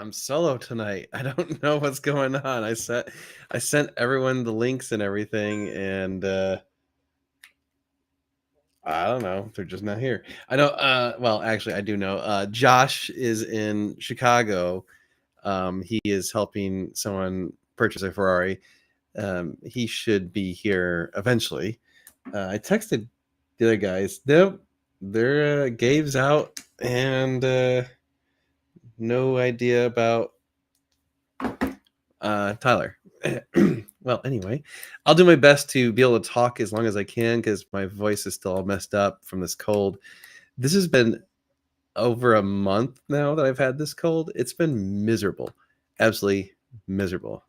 I'm solo tonight. I don't know what's going on. I sent everyone the links and everything, and I don't know. They're just not here. I know. Well, actually, I do know. Josh is in Chicago. He is helping someone purchase a Ferrari. He should be here eventually. I texted the other guys. Nope, their Gabe's out, and no idea about Tyler. Well, anyway, I'll do my best to be able to talk as long as I can because my voice is still all messed up from this cold. This has been over a month now that I've had this cold. It's been miserable, absolutely miserable.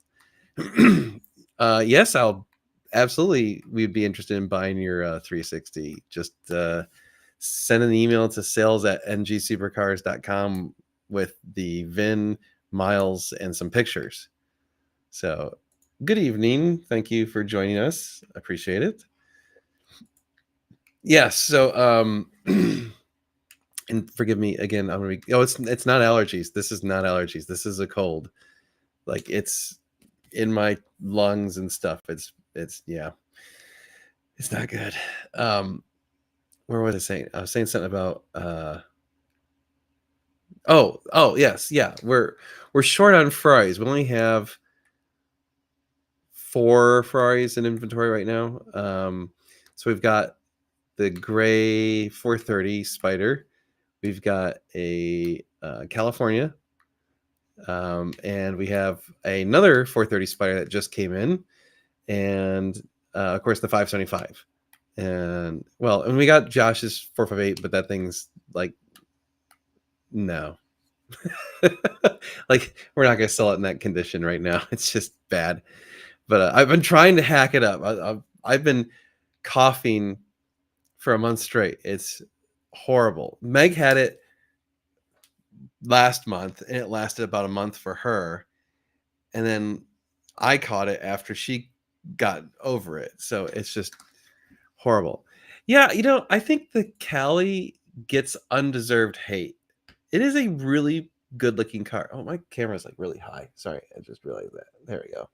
Yes, I'll absolutely. We'd be interested in buying your 360. Just send an email to sales@ngsupercars.com with the VIN, miles, and some pictures. So, good evening. Thank you for joining us. I appreciate it. Yes. So, and forgive me again. I'm gonna be. Oh, it's not allergies. This is not allergies. This is a cold. Like it's in my lungs and stuff. It's yeah. It's not good. Where was I saying? I was saying something about. Oh yes, yeah. We're short on Ferraris. We only have 4 Ferraris in inventory right now. So we've got the gray 430 Spider. We've got a California, and we have another 430 Spider that just came in, and of course the 575. And well, and we got Josh's 458, but that thing's like no. Like we're not gonna sell it in that condition right now. It's just bad. But I've been trying to hack it up. I've been coughing for a month straight. It's horrible. Meg had it last month, and it lasted about a month for her, and then I caught it after she got over it. So it's just horrible. Yeah, I think the Cali gets undeserved hate. It is a really good looking car. Oh, my camera's like really high. Sorry, I just realized that. There we go.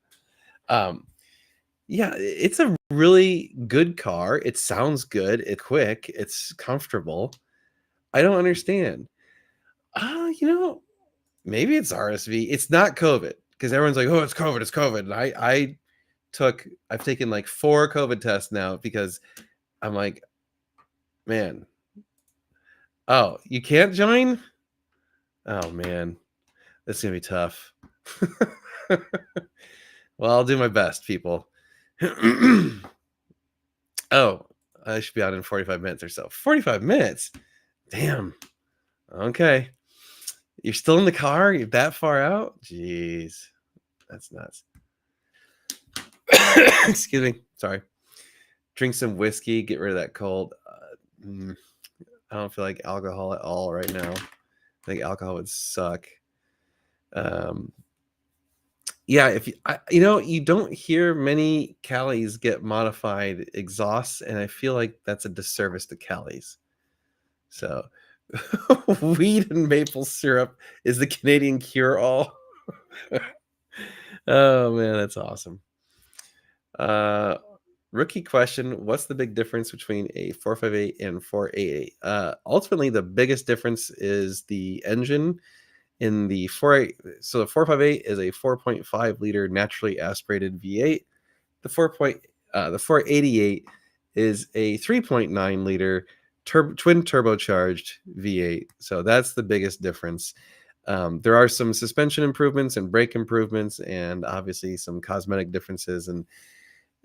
Yeah, it's a really good car. It sounds good. It's quick. It's comfortable. I don't understand. Maybe it's RSV. It's not COVID because everyone's like, "Oh, it's COVID. It's COVID." And I've taken like 4 COVID tests now because I'm like, man. Oh, you can't join? Oh man, this is gonna be tough. Well, I'll do my best, people. Oh, I should be out in 45 minutes or so. 45 minutes? Damn. Okay. You're still in the car? You're that far out? Jeez. That's nuts. Excuse me. Sorry. Drink some whiskey, get rid of that cold. I don't feel like alcohol at all right now. I think alcohol would suck. Yeah, if you don't hear many Callies get modified exhausts, and I feel like that's a disservice to Callies. So, weed and maple syrup is the Canadian cure-all. Oh man, that's awesome. Rookie question: what's the big difference between a 458 and 488? Ultimately, the biggest difference is the engine in the 48. So the 458 is a 4.5 liter naturally aspirated V8. The 488 is a 3.9 liter twin turbocharged V8. So that's the biggest difference. There are some suspension improvements and brake improvements, and obviously some cosmetic differences and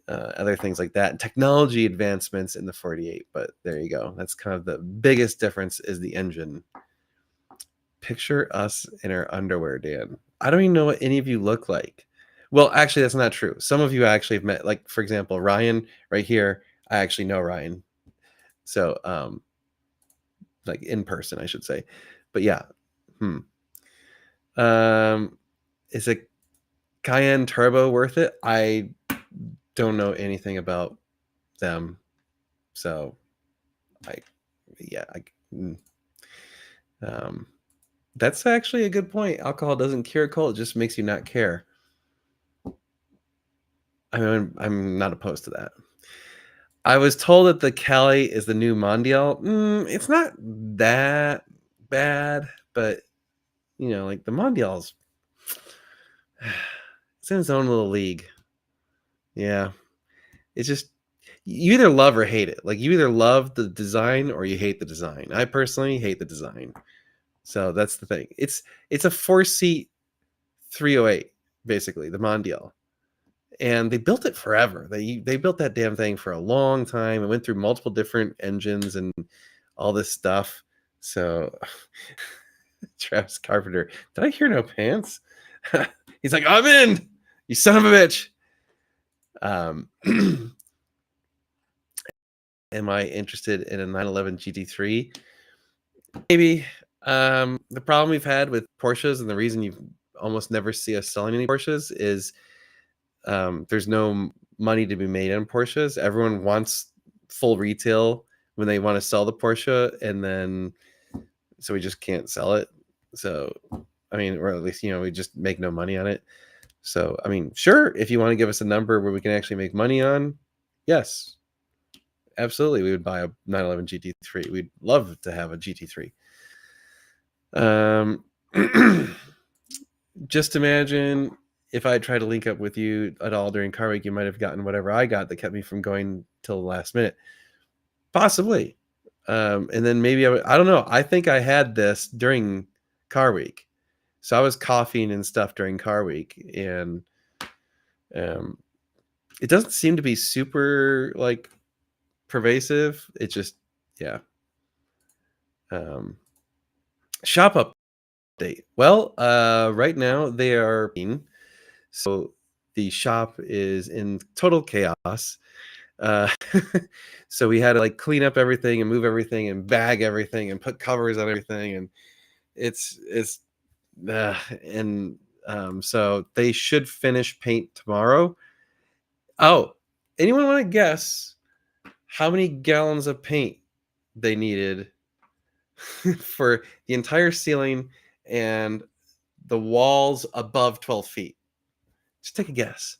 other things like that, and technology advancements in the 48. But there you go. That's kind of the biggest difference is the engine. Picture us in our underwear, Dan. I don't even know what any of you look like. Well, actually, that's not true. Some of you actually have met, like, for example, Ryan right here. I actually know Ryan. So, like in person, I should say. But yeah. Is a Cayenne Turbo worth it? I don't know anything about them. So, um, That's actually a good point. Alcohol doesn't cure a cold; it just makes you not care. I mean, I'm not opposed to that. I was told that the Cali is the new Mondial. It's not that bad, but like the Mondial's, it's in its own little league. Yeah, it's just you either love or hate it. Like you either love the design or you hate the design. I personally hate the design, so that's the thing. It's a 4-seat 308, basically the Mondial, and they built it forever. They built that damn thing for a long time. It went through multiple different engines and all this stuff. So Travis Carpenter, did I hear no pants? He's like, I'm in, you son of a bitch. Um, am I interested in a 911 GT3? Maybe. The problem we've had with Porsches, and the reason you almost never see us selling any Porsches, is there's no money to be made on Porsches. Everyone wants full retail when they want to sell the Porsche, and then so we just can't sell it. So, I mean, or at least we just make no money on it. So, I mean, sure, if you want to give us a number where we can actually make money on, yes, absolutely, we would buy a 911 GT3. We'd love to have a GT3. Just imagine if I tried to link up with you at all during Car Week, you might have gotten whatever I got that kept me from going till the last minute. Possibly. And then maybe I don't know. I think I had this during Car Week. So I was coughing and stuff during Car Week, and it doesn't seem to be super like pervasive. It just, yeah. Shop update. Well, right now they are, so the shop is in total chaos. So we had to like clean up everything and move everything and bag everything and put covers on everything, and it's and so they should finish paint tomorrow. Oh, anyone want to guess how many gallons of paint they needed for the entire ceiling and the walls above 12 feet? Just take a guess.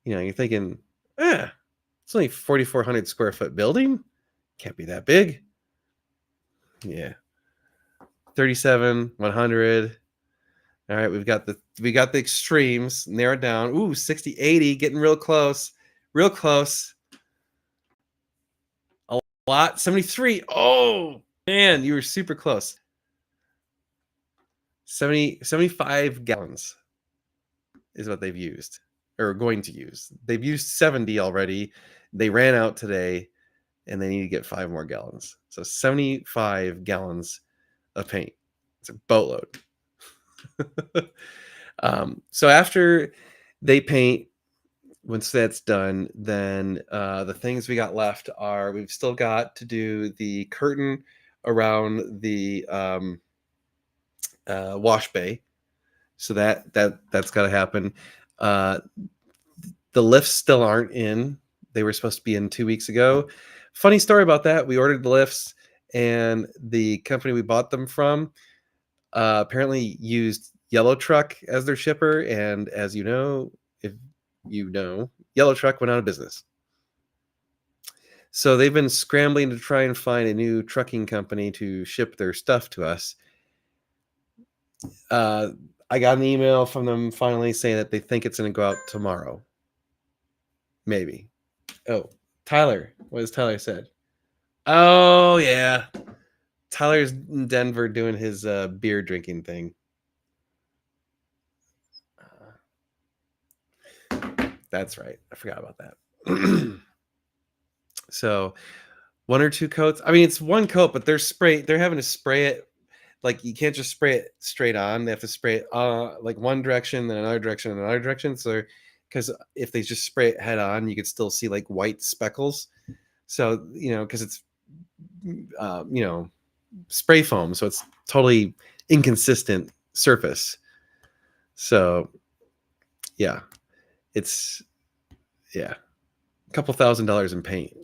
You're thinking, it's only 4,400 square foot building. Can't be that big. Yeah. 37, 100. All right, we got the extremes narrowed down. Ooh, 60, 80, getting real close. Real close. A lot. 73. Oh, man, you were super close. 75 gallons is what they've used or going to use. They've used 70 already. They ran out today and they need to get 5 more gallons. So 75 gallons of paint. It's a boatload. So after they paint, once that's done, then the things we got left are we've still got to do the curtain around the wash bay. So that's got to happen. The lifts still aren't in. They were supposed to be in 2 weeks ago. Funny story about that. We ordered the lifts, and the company we bought them from apparently used Yellow Truck as their shipper. And as you know, if you know, Yellow Truck went out of business. So they've been scrambling to try and find a new trucking company to ship their stuff to us. I got an email from them finally saying that they think it's going to go out tomorrow. Maybe. Oh, Tyler. What has Tyler said? Oh, yeah. Tyler's in Denver doing his beer drinking thing. That's right. I forgot about that. So 1 or 2 coats. I mean, it's 1 coat, but they're having to spray it. Like you can't just spray it straight on. They have to spray it like one direction, then another direction, and another direction. So because if they just spray it head on, you could still see like white speckles. So because it's spray foam, so it's totally inconsistent surface. So yeah, it's a couple $1,000s in paint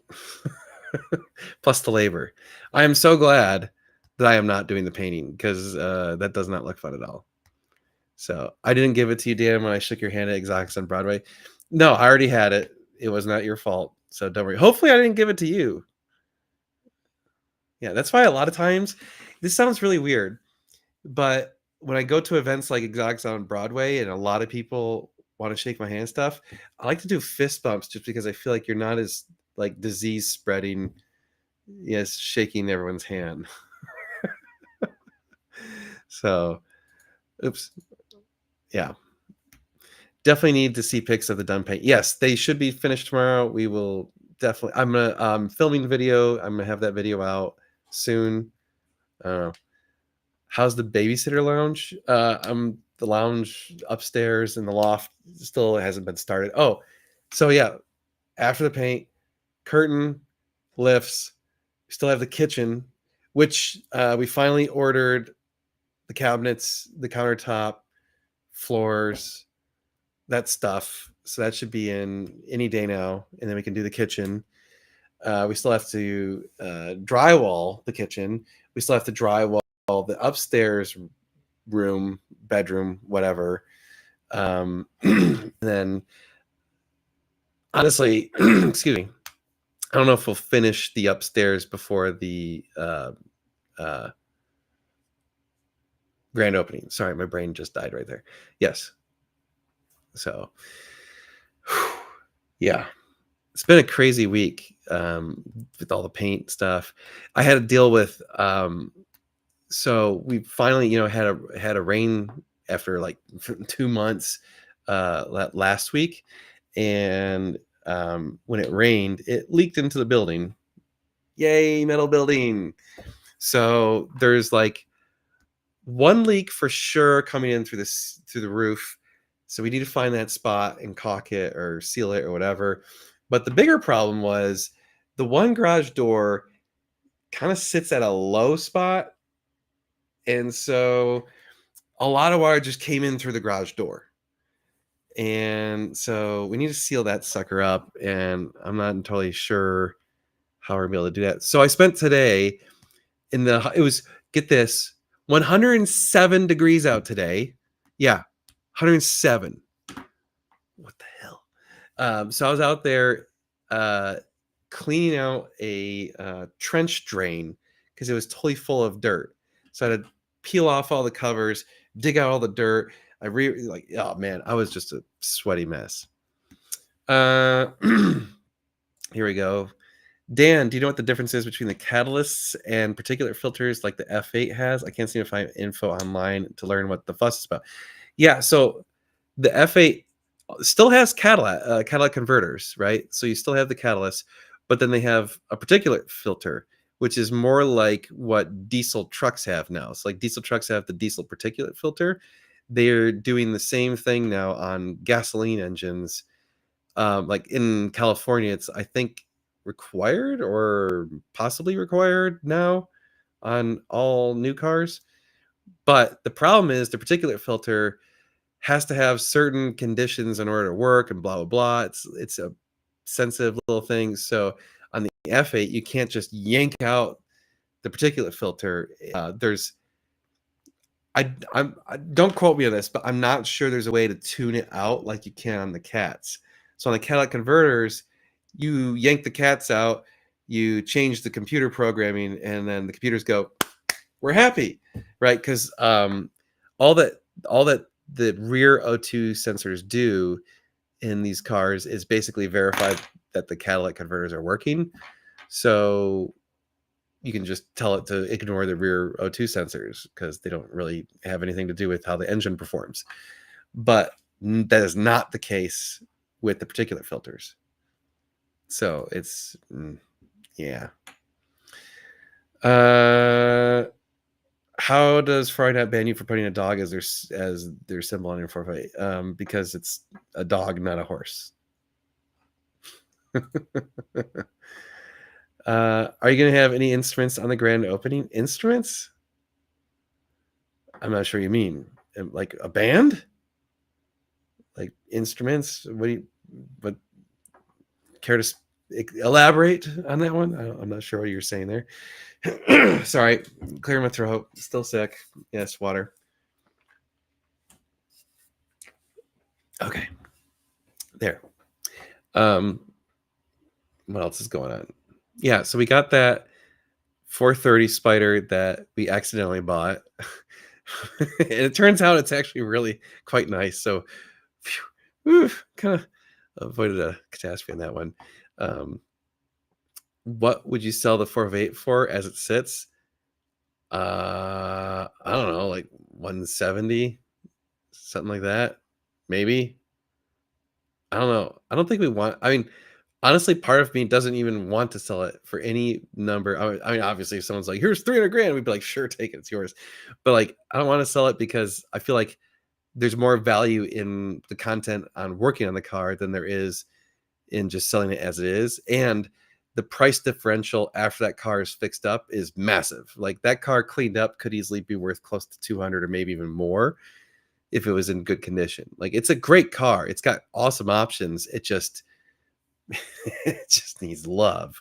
plus the labor. I am so glad that I am not doing the painting because that does not look fun at all. So I didn't give it to you, Dan, when I shook your hand at Exotics on Broadway. No, I already had it. It was not your fault. So don't worry. Hopefully I didn't give it to you. Yeah, that's why a lot of times, this sounds really weird, but when I go to events like Exotics on Broadway and a lot of people want to shake my hand and stuff, I like to do fist bumps just because I feel like you're not as like disease spreading, yes, shaking everyone's hand. So, oops. Yeah. Definitely need to see pics of the done paint. Yes, they should be finished tomorrow. We will definitely. I'm gonna filming the video. I'm gonna have that video out soon. Uh, how's the babysitter lounge? The lounge upstairs in the loft still hasn't been started. Oh, so yeah, after the paint, curtain, lifts. We still have the kitchen, which we finally ordered the cabinets, the countertop, floors, that stuff. So that should be in any day now, and then we can do the kitchen. We still have to drywall the kitchen. We still have to drywall the upstairs room, bedroom, whatever. Then, honestly, excuse me, I don't know if we'll finish the upstairs before the grand opening. Sorry, my brain just died right there. Yes. So, yeah. It's been a crazy week with all the paint stuff. I had to deal with so we finally, had a rain after like 2 months last week, and when it rained, it leaked into the building. Yay, metal building. So there's like one leak for sure coming in through the roof. So we need to find that spot and caulk it or seal it or whatever. But the bigger problem was the one garage door kind of sits at a low spot. And so a lot of water just came in through the garage door. And so we need to seal that sucker up. And I'm not entirely sure how we're gonna be able to do that. So I spent today it was, get this, 107 degrees out today. Yeah, 107. What the hell? So I was out there cleaning out a trench drain because it was totally full of dirt. So I had to peel off all the covers, dig out all the dirt. Oh man, I was just a sweaty mess. Here we go. Dan, do you know what the difference is between the catalysts and particulate filters like the F8 has? I can't seem to find info online to learn what the fuss is about. Yeah, so the F8 still has catalytic converters, right? So you still have the catalyst, but then they have a particulate filter, which is more like what diesel trucks have now. So like diesel trucks have the diesel particulate filter. They're doing the same thing now on gasoline engines. Like in California, it's I think required or possibly required now on all new cars. But the problem is the particulate filter has to have certain conditions in order to work and blah blah blah. It's a sensitive little thing. So on the F8, you can't just yank out the particulate filter. There's I don't quote me on this, but I'm not sure there's a way to tune it out like you can on the cats. So on the catalytic converters, you yank the cats out, you change the computer programming, and then the computers go, "We're happy," right? Because all that the rear O2 sensors do in these cars is basically verify that the catalytic converters are working. So you can just tell it to ignore the rear O2 sensors because they don't really have anything to do with how the engine performs. But that is not the case with the particulate filters. So it's, yeah. How does Frognet ban you for putting a dog as their symbol on your forfeit? Because it's a dog, not a horse. Are you going to have any instruments on the grand opening? Instruments? I'm not sure you mean. Like a band? Like instruments? What care to elaborate on that one? I'm not sure what you're saying there. Sorry, clear my throat. Still sick. Yes, water. Okay, there. Um, what else is going on? Yeah, so we got that 430 spider that we accidentally bought. And it turns out it's actually really quite nice. So, kind of avoided a catastrophe on that one. What would you sell the 4 of 8 for as it sits? I don't know, like 170, something like that. Maybe. I don't know. I don't think we want. I mean, honestly, part of me doesn't even want to sell it for any number. I mean, obviously, if someone's like, "Here's 300 grand," we'd be like, "Sure, take it, it's yours." But like, I don't want to sell it because I feel like there's more value in the content on working on the car than there is in just selling it as it is. And the price differential after that car is fixed up is massive. Like that car cleaned up could easily be worth close to 200 or maybe even more if it was in good condition. Like it's a great car. It's got awesome options. It just it just needs love.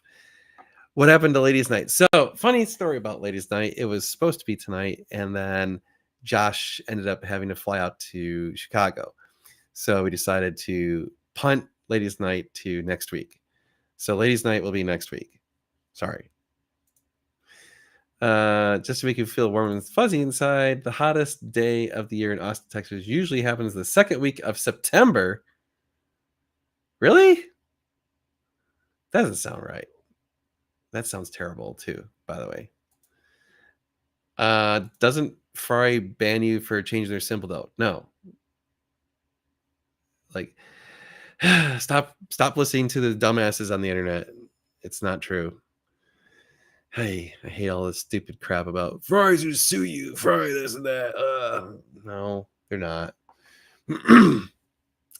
What happened to ladies night? So, funny story about ladies night. It was supposed to be tonight and then Josh ended up having to fly out to Chicago. So, we decided to punt ladies night to next week. So, ladies night will be next week. Sorry. Just to make you feel warm and fuzzy inside, the hottest day of the year in Austin, Texas usually happens the second week of September. Really? That doesn't sound right. That sounds terrible too, by the way. Doesn't Ferrari ban you for changing their symbol though? No. Like stop listening to the dumbasses on the internet. It's not true. Hey, I hate all this stupid crap about Ferrari's gonna sue you, Ferrari this and that. No, they're not. The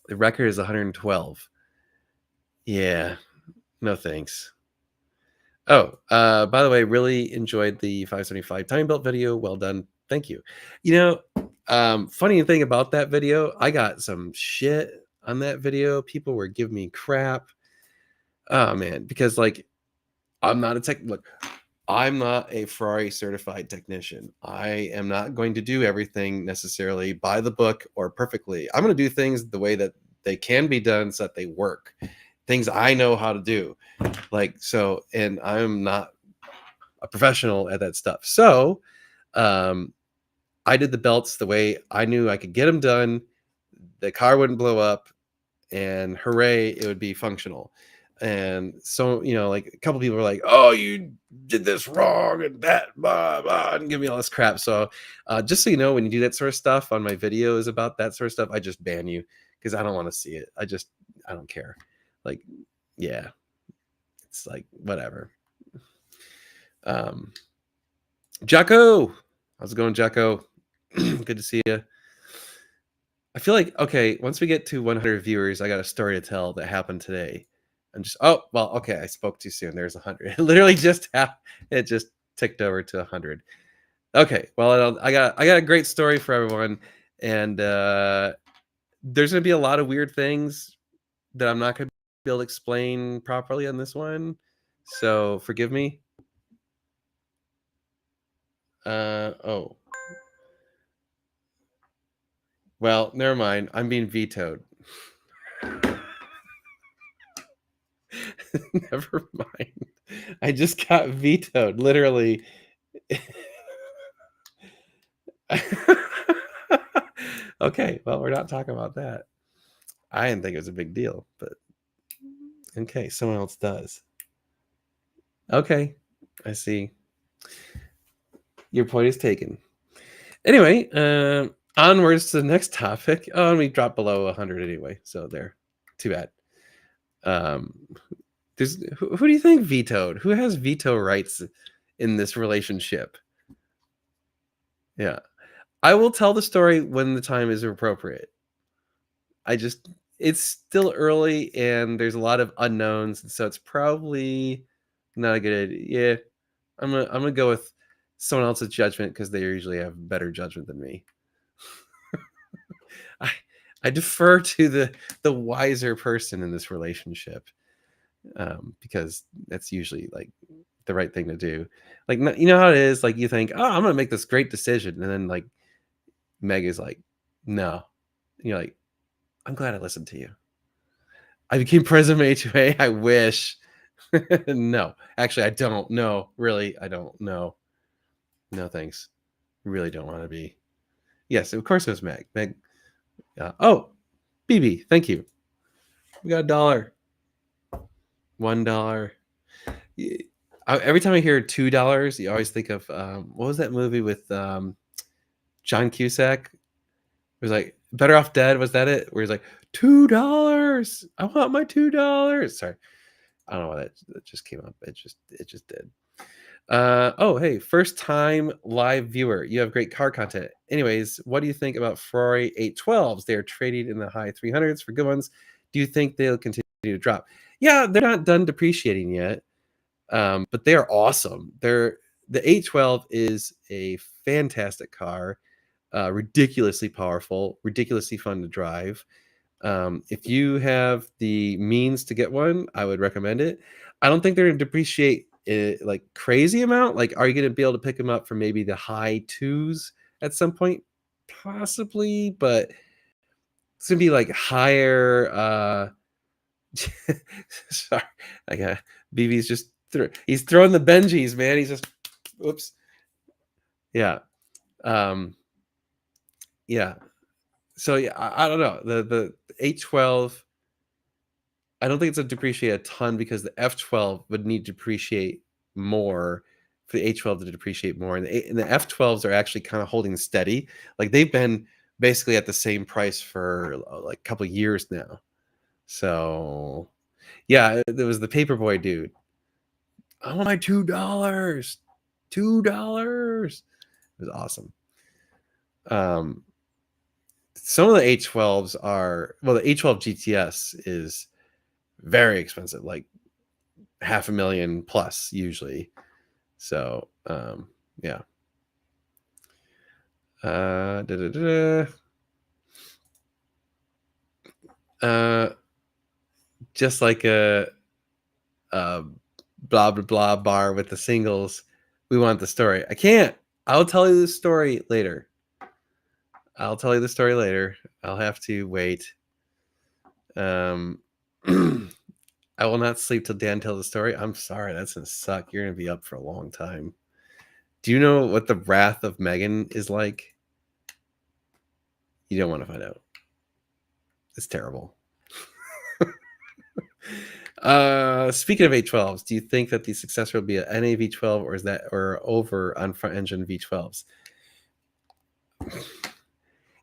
record is 112. Yeah, no thanks. Oh, by the way, really enjoyed the 575 time belt video. Well done. Thank you. You know, funny thing about that video, I got some shit on that video. People were giving me crap. Oh man, because like I'm not a tech look, I'm not a Ferrari certified technician. I am not going to do everything necessarily by the book or perfectly. I'm going to do things the way that they can be done so that they work. Things I know how to do. Like so, and I'm not a professional at that stuff. So, I did the belts the way I knew I could get them done. The car wouldn't blow up, and hooray, it would be functional. And so, you know, like a couple people were like, "Oh, you did this wrong," and that, blah, blah, and give me all this crap. So, just so you know, when you do that sort of stuff on my videos about that sort of stuff, I just ban you because I don't want to see it. I don't care. Like, yeah, it's like whatever. Jacko, how's it going, Jacko? Good to see you. I feel like okay, once we get to 100 viewers, I got a story to tell that happened today. I'm just okay, I spoke too soon. There's 100. It literally it just ticked over to 100. Okay, well I got a great story for everyone, and there's gonna be a lot of weird things that I'm not gonna be able to explain properly on this one, so forgive me. Oh, well, never mind. I'm being vetoed. Never mind. I just got vetoed, literally. Okay, well, we're not talking about that. I didn't think it was a big deal, but okay, someone else does. Okay, I see. Your point is taken. Anyway, onwards to the next topic. Oh, and we dropped below 100 anyway, so there. Too bad. Um, who do you think vetoed? Who has veto rights in this relationship? Yeah. I will tell the story when the time is appropriate. It's still early and there's a lot of unknowns, so it's probably not a good idea. Yeah, I'm gonna go with someone else's judgment because they usually have better judgment than me. I I defer to the wiser person in this relationship. because that's usually like the right thing to do. Like, you know how it is, like you think, oh, I'm gonna make this great decision, and then like Meg is like, no. And you're like, I'm glad I listened to you. I became president of HOA. I wish. No, actually, I don't. No, really, I don't. No, no, thanks. Really don't want to be. Yes, of course it was Meg. Meg. Oh, BB, thank you. We got $1, $1. Every time I hear $2, you always think of what was that movie with John Cusack? It was like Better Off Dead. Was that it? Where he's like $2. I want my $2. Sorry, I don't know why that just came up. It just did. Oh, hey, first time live viewer. You have great car content. Anyways, what do you think about Ferrari 812s? They are traded in the high 300s for good ones. Do you think they'll continue to drop? Yeah, they're not done depreciating yet, but they are awesome. The 812 is a fantastic car, ridiculously powerful, ridiculously fun to drive. If you have the means to get one, I would recommend it. I don't think they're going to depreciate it like crazy amount. Like, are you going to be able to pick them up for maybe the high twos at some point? Possibly, but it's going to be like higher. Sorry, I got BB's just he's throwing the Benjis, man. He's just, oops, yeah, yeah. So yeah, I don't know the 812. I don't think it's a depreciate a ton because the F12 would need to depreciate more for the H12 to depreciate more, and the F12s are actually kind of holding steady. Like they've been basically at the same price for like a couple of years now. So yeah, there was the Paperboy dude. I want my $2. $2. It was awesome. Some of the H12s are the H12 GTS is very expensive, like $500,000 plus usually. So yeah. Just like a blah blah blah bar with the singles. We want the story. I can't. I'll tell you the story later. I'll have to wait. I will not sleep till Dan tells the story. I'm sorry, that's gonna suck. You're gonna be up for a long time. Do you know what the wrath of Megan is like? You don't want to find out. It's terrible. Speaking of A12s, do you think that the successor will be an NA V12 or over on front engine V12s?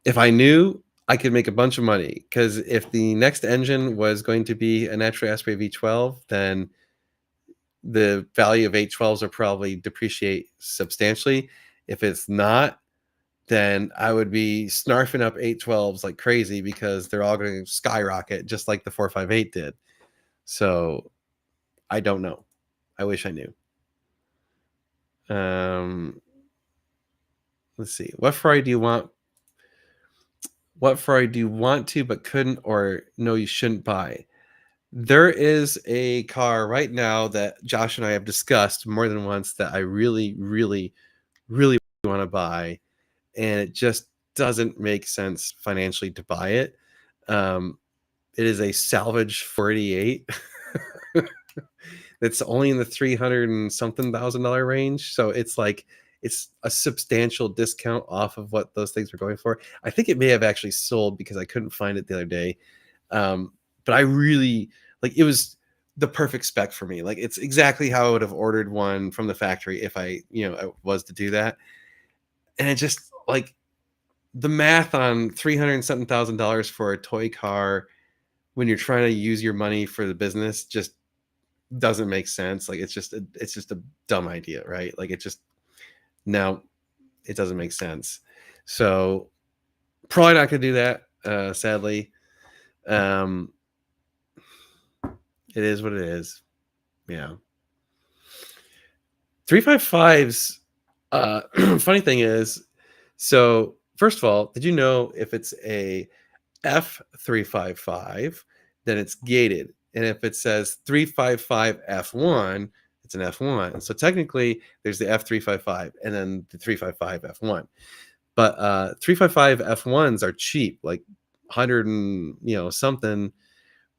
If I knew, I could make a bunch of money, because if the next engine was going to be a naturally aspirated V12, then the value of A12s will probably depreciate substantially. If it's not, then I would be snarfing up 812s like crazy because they're all going to skyrocket just like the 458 did. So I don't know. I wish I knew. Let's see. What Ferrari do you want? What Ferrari do you want to but couldn't, or no, you shouldn't buy? There is a car right now that Josh and I have discussed more than once that I really, really, really want to buy, and it just doesn't make sense financially to buy it. It is a salvage 48 that's only in the 300 and something $1,000 range. So it's like it's a substantial discount off of what those things were going for. I think it may have actually sold because I couldn't find it the other day. But I really like, it was the perfect spec for me. Like it's exactly how I would have ordered one from the factory if I was to do that. And it just like the math on 300 and something $1,000 for a toy car when you're trying to use your money for the business just doesn't make sense. Like it's just a dumb idea, right? Like it doesn't make sense. So probably not gonna do that, sadly. It is what it is. Yeah. 355s. Funny thing is, so first of all, did you know if it's a F355, then it's gated? And if it says 355 F1, it's an F1. So technically, there's the F355 and then the 355 F1. But 355 F1s are cheap, like 100 and something.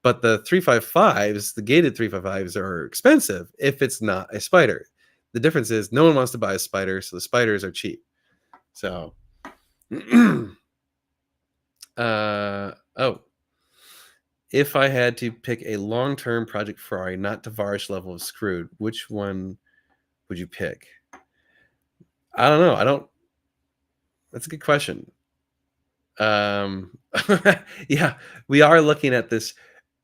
But the 355s, the gated 355s, are expensive if it's not a spider. The difference is no one wants to buy a spider, so the spiders are cheap. So, oh, if I had to pick a long-term Project Ferrari, not Tavares level of screwed, which one would you pick? I don't know. I don't. That's a good question. Yeah, we are looking at this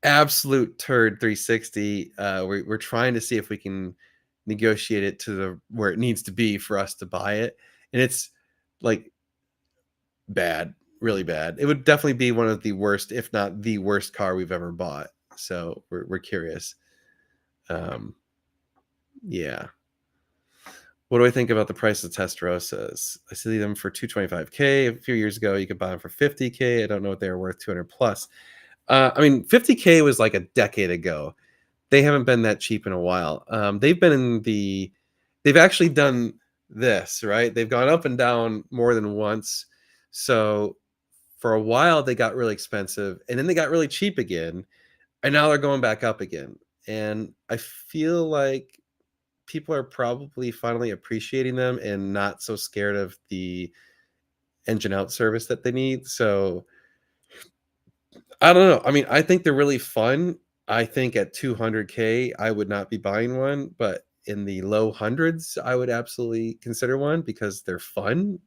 absolute turd 360. We're trying to see if we can negotiate it to the where it needs to be for us to buy it, and it's like bad, really bad. It would definitely be one of the worst, if not the worst car we've ever bought. So we're curious. Yeah. What do I think about the price of Testarossas? I see them for 225K. A few years ago, you could buy them for 50K. I don't know what they were worth, 200 plus. I mean, 50K was like a decade ago. They haven't been that cheap in a while. They've actually done this, right? They've gone up and down more than once. So for a while, they got really expensive and then they got really cheap again. And now they're going back up again. And I feel like people are probably finally appreciating them and not so scared of the engine out service that they need. So I don't know. I mean, I think they're really fun. I think at 200K, I would not be buying one, but in the low hundreds, I would absolutely consider one because they're fun.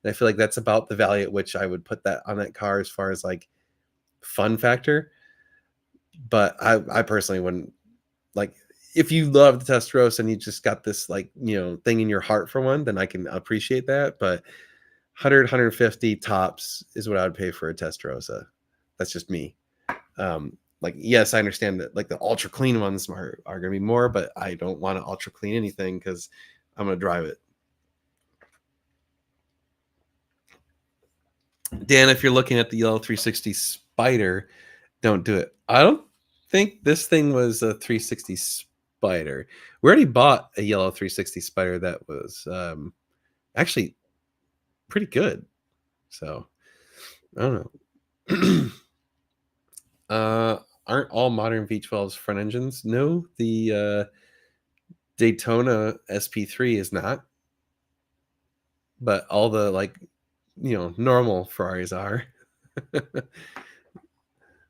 And I feel like that's about the value at which I would put that on that car as far as like fun factor. But I personally wouldn't like if you love the Testarossa and you just got this like, thing in your heart for one, then I can appreciate that. But 150 tops is what I would pay for a Testarossa. That's just me. Like, yes, I understand that like the ultra clean ones are going to be more, but I don't want to ultra clean anything because I'm going to drive it. Dan, if you're looking at the yellow 360 Spider, don't do it. I don't think this thing was a 360 Spider. We already bought a yellow 360 Spider that was actually pretty good. So I don't know. Aren't all modern V12s front engines? No, the Daytona SP3 is not, but all the like normal Ferraris are.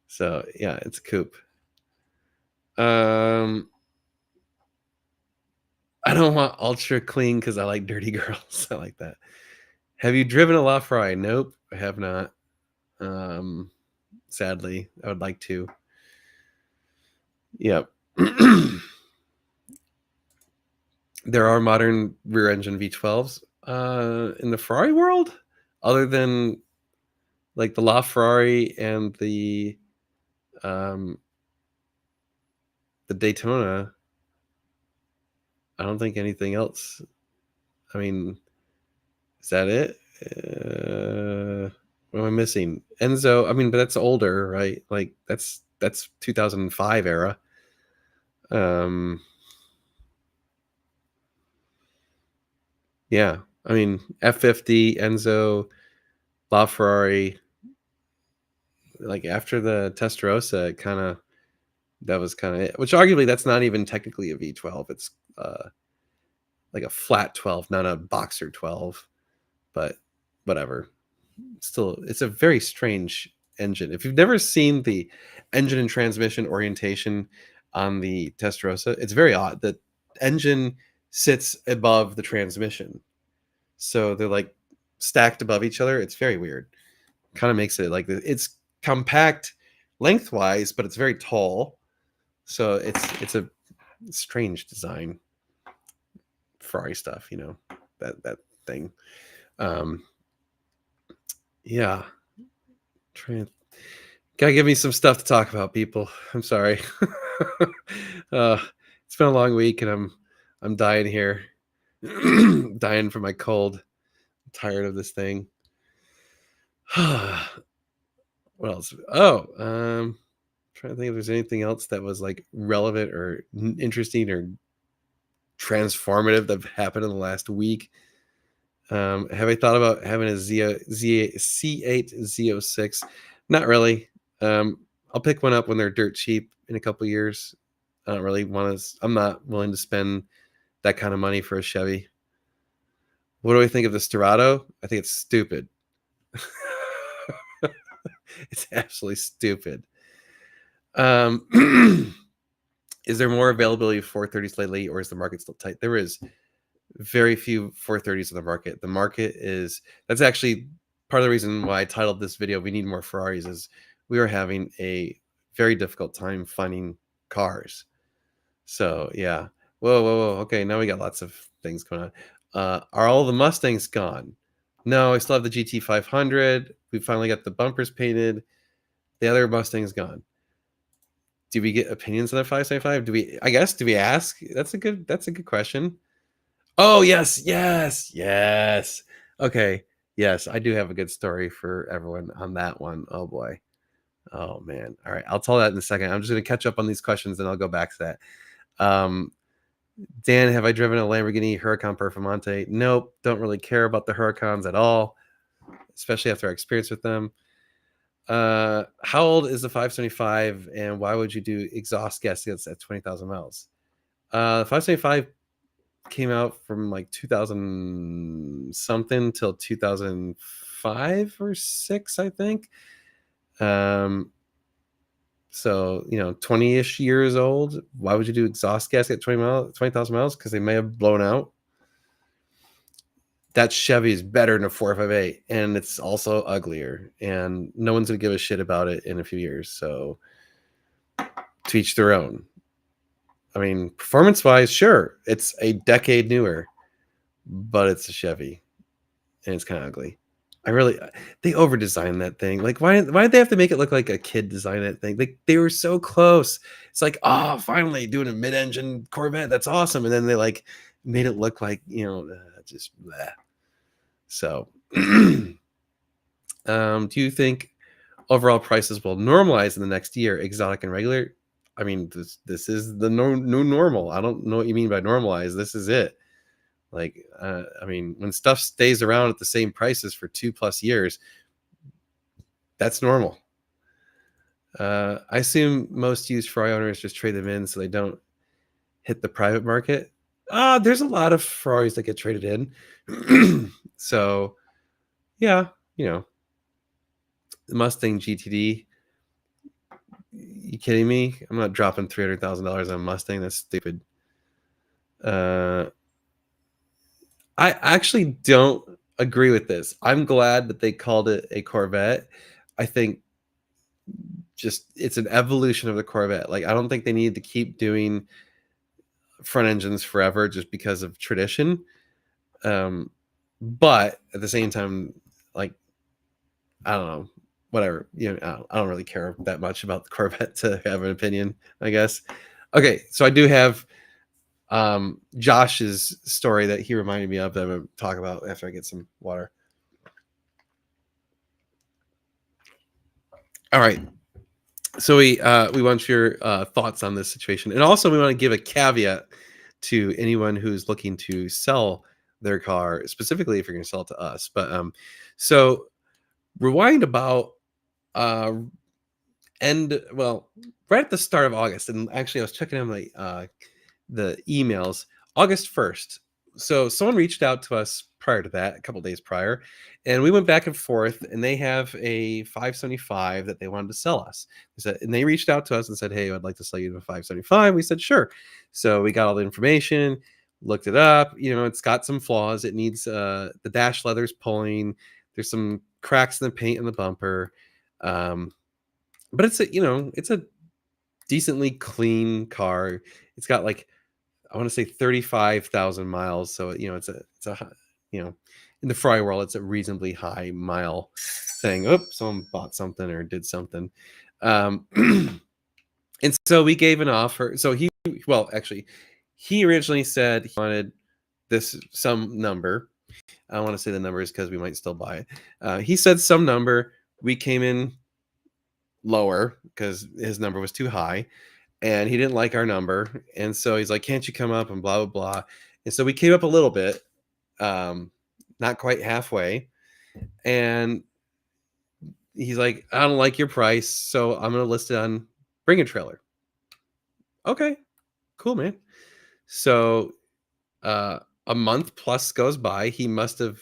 So yeah, it's a coupe. I don't want ultra clean because I like dirty girls. I like that. Have you driven a LaFerrari? Nope, I have not. Sadly, I would like to. Yep. There are modern rear engine V12s in the Ferrari world, other than like the LaFerrari and the Daytona. I don't think anything else. I mean, is that it? What am I missing? Enzo. I mean, but that's older, right? Like that's 2005 era. Yeah. I mean, F50, Enzo, LaFerrari. Like after the Testarossa, that was kind of it. Which arguably that's not even technically a V12. It's like a flat 12, not a boxer 12. But whatever. Still, it's a very strange engine. If you've never seen the engine and transmission orientation on the Testarossa, it's very odd. The engine sits above the transmission, so they're like stacked above each other. It's very weird. Kind of makes it like it's compact lengthwise, but it's very tall. So it's a strange design. Ferrari stuff, that thing. Yeah. Gotta give me some stuff to talk about, people. I'm sorry. It's been a long week and I'm dying here. Dying from my cold. I'm tired of this thing. What else? Oh, Trying to think if there's anything else that was like relevant or interesting or transformative that happened in the last week. Have I thought about having a C8 Z06? Not really. I'll pick one up when they're dirt cheap in a couple years. I don't really want to. I'm not willing to spend that kind of money for a Chevy. What do I think of the Storado? I think it's stupid. It's absolutely stupid. Is there more availability of 430s lately, or is the market still tight? There is very few 430s in the market. The market is, that's actually part of the reason why I titled this video "We Need More Ferraris," is we are having a very difficult time finding cars. So yeah. Whoa. Okay, now we got lots of things going on. Are all the Mustangs gone? No, I still have the GT 500. We finally got the bumpers painted. The other Mustang's gone. Do we get opinions on the 575? Do we? I guess. Do we ask? That's a good question. Oh yes. Okay, yes, I do have a good story for everyone on that one. Oh boy. Oh man. All right, I'll tell that in a second. I'm just gonna catch up on these questions, and I'll go back to that. Um, Dan, have I driven a Lamborghini Huracan Performante? Nope. Don't really care about the Huracans at all, especially after our experience with them. How old is the 575, and why would you do exhaust gaskets at 20,000 miles? The 575 came out from like 2000 something till 2005 or 6, I think. So 20-ish years old. Why would you do exhaust gasket at 20,000 miles? Because they may have blown out. That Chevy is better than a 458, and it's also uglier, and no one's gonna give a shit about it in a few years. So to each their own. I mean, performance-wise, sure, it's a decade newer, but it's a Chevy, and it's kind of ugly. They over-designed that thing. Like, why did they have to make it look like a kid designed that thing? They were so close. It's like, oh, finally doing a mid-engine Corvette. That's awesome. And then they like made it look like just bleh. So, do you think overall prices will normalize in the next year, exotic and regular? I mean, this is the new normal. I don't know what you mean by normalize. This is it. Like, I mean, when stuff stays around at the same prices for 2+ years, that's normal. I assume most used Ferrari owners just trade them in so they don't hit the private market. There's a lot of Ferraris that get traded in. So, yeah, the Mustang GTD. You kidding me? I'm not dropping $300,000 on a Mustang. That's stupid. I actually don't agree with this. I'm glad that they called it a Corvette. I think just it's an evolution of the Corvette. Like, I don't think they need to keep doing front engines forever just because of tradition. But at the same time, like, I don't know, whatever. I don't really care that much about the Corvette to have an opinion, I guess. Okay, so I do have Josh's story that he reminded me of that I'm going to talk about after I get some water. All right. So we want your thoughts on this situation, and also we want to give a caveat to anyone who's looking to sell their car, specifically if you're going to sell it to us. But so rewind about right at the start of August, and actually I was checking on the emails, August 1st. So someone reached out to us prior to that, a couple days prior, and we went back and forth, and they have a 575 that they wanted to sell us. And they reached out to us and said, hey, I'd like to sell you the 575. We said, sure. So we got all the information, looked it up. It's got some flaws. It needs the dash leather's pulling. There's some cracks in the paint and the bumper. But it's a decently clean car. It's got like, I want to say 35,000 miles. So, it's a in the Ferrari world, it's a reasonably high mile thing. Oh, someone bought something or did something. And so we gave an offer. So he originally said he wanted some number. I don't want to say the numbers because we might still buy it. He said some number. We came in lower because his number was too high, and he didn't like our number, and so he's like, "Can't you come up?" and blah blah blah. And so we came up a little bit, um, not quite halfway, and he's like, "I don't like your price, so I'm gonna list it on Bring a Trailer." Okay, cool, man. So uh, a month plus goes by. He must have.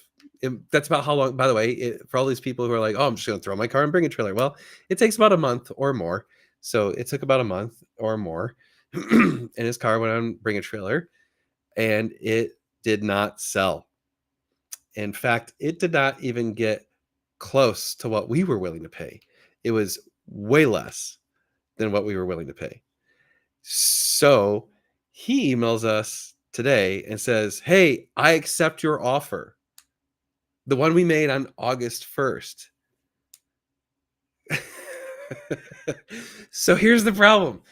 That's about how long. By the way, for all these people who are like, "Oh, I'm just going to throw my car and bring a trailer." Well, it takes about a month or more. So it took about a month or more, and his car went on Bring a Trailer, and it did not sell. In fact, it did not even get close to what we were willing to pay. It was way less than what we were willing to pay. So he emails us today and says, "Hey, I accept your offer. The one we made on August 1st." So here's the problem.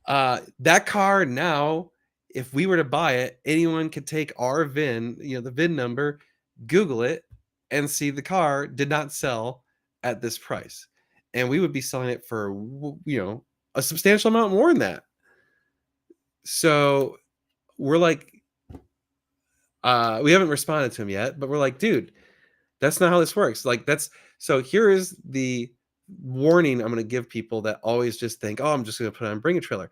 That car now, if we were to buy it, anyone could take our VIN, the VIN number, Google it, and see the car did not sell at this price. And we would be selling it for, a substantial amount more than that. So we're like, we haven't responded to him yet, but we're like, dude, that's not how this works. Like, so here is the warning I'm going to give people that always just think, oh, I'm just going to put on Bring a Trailer.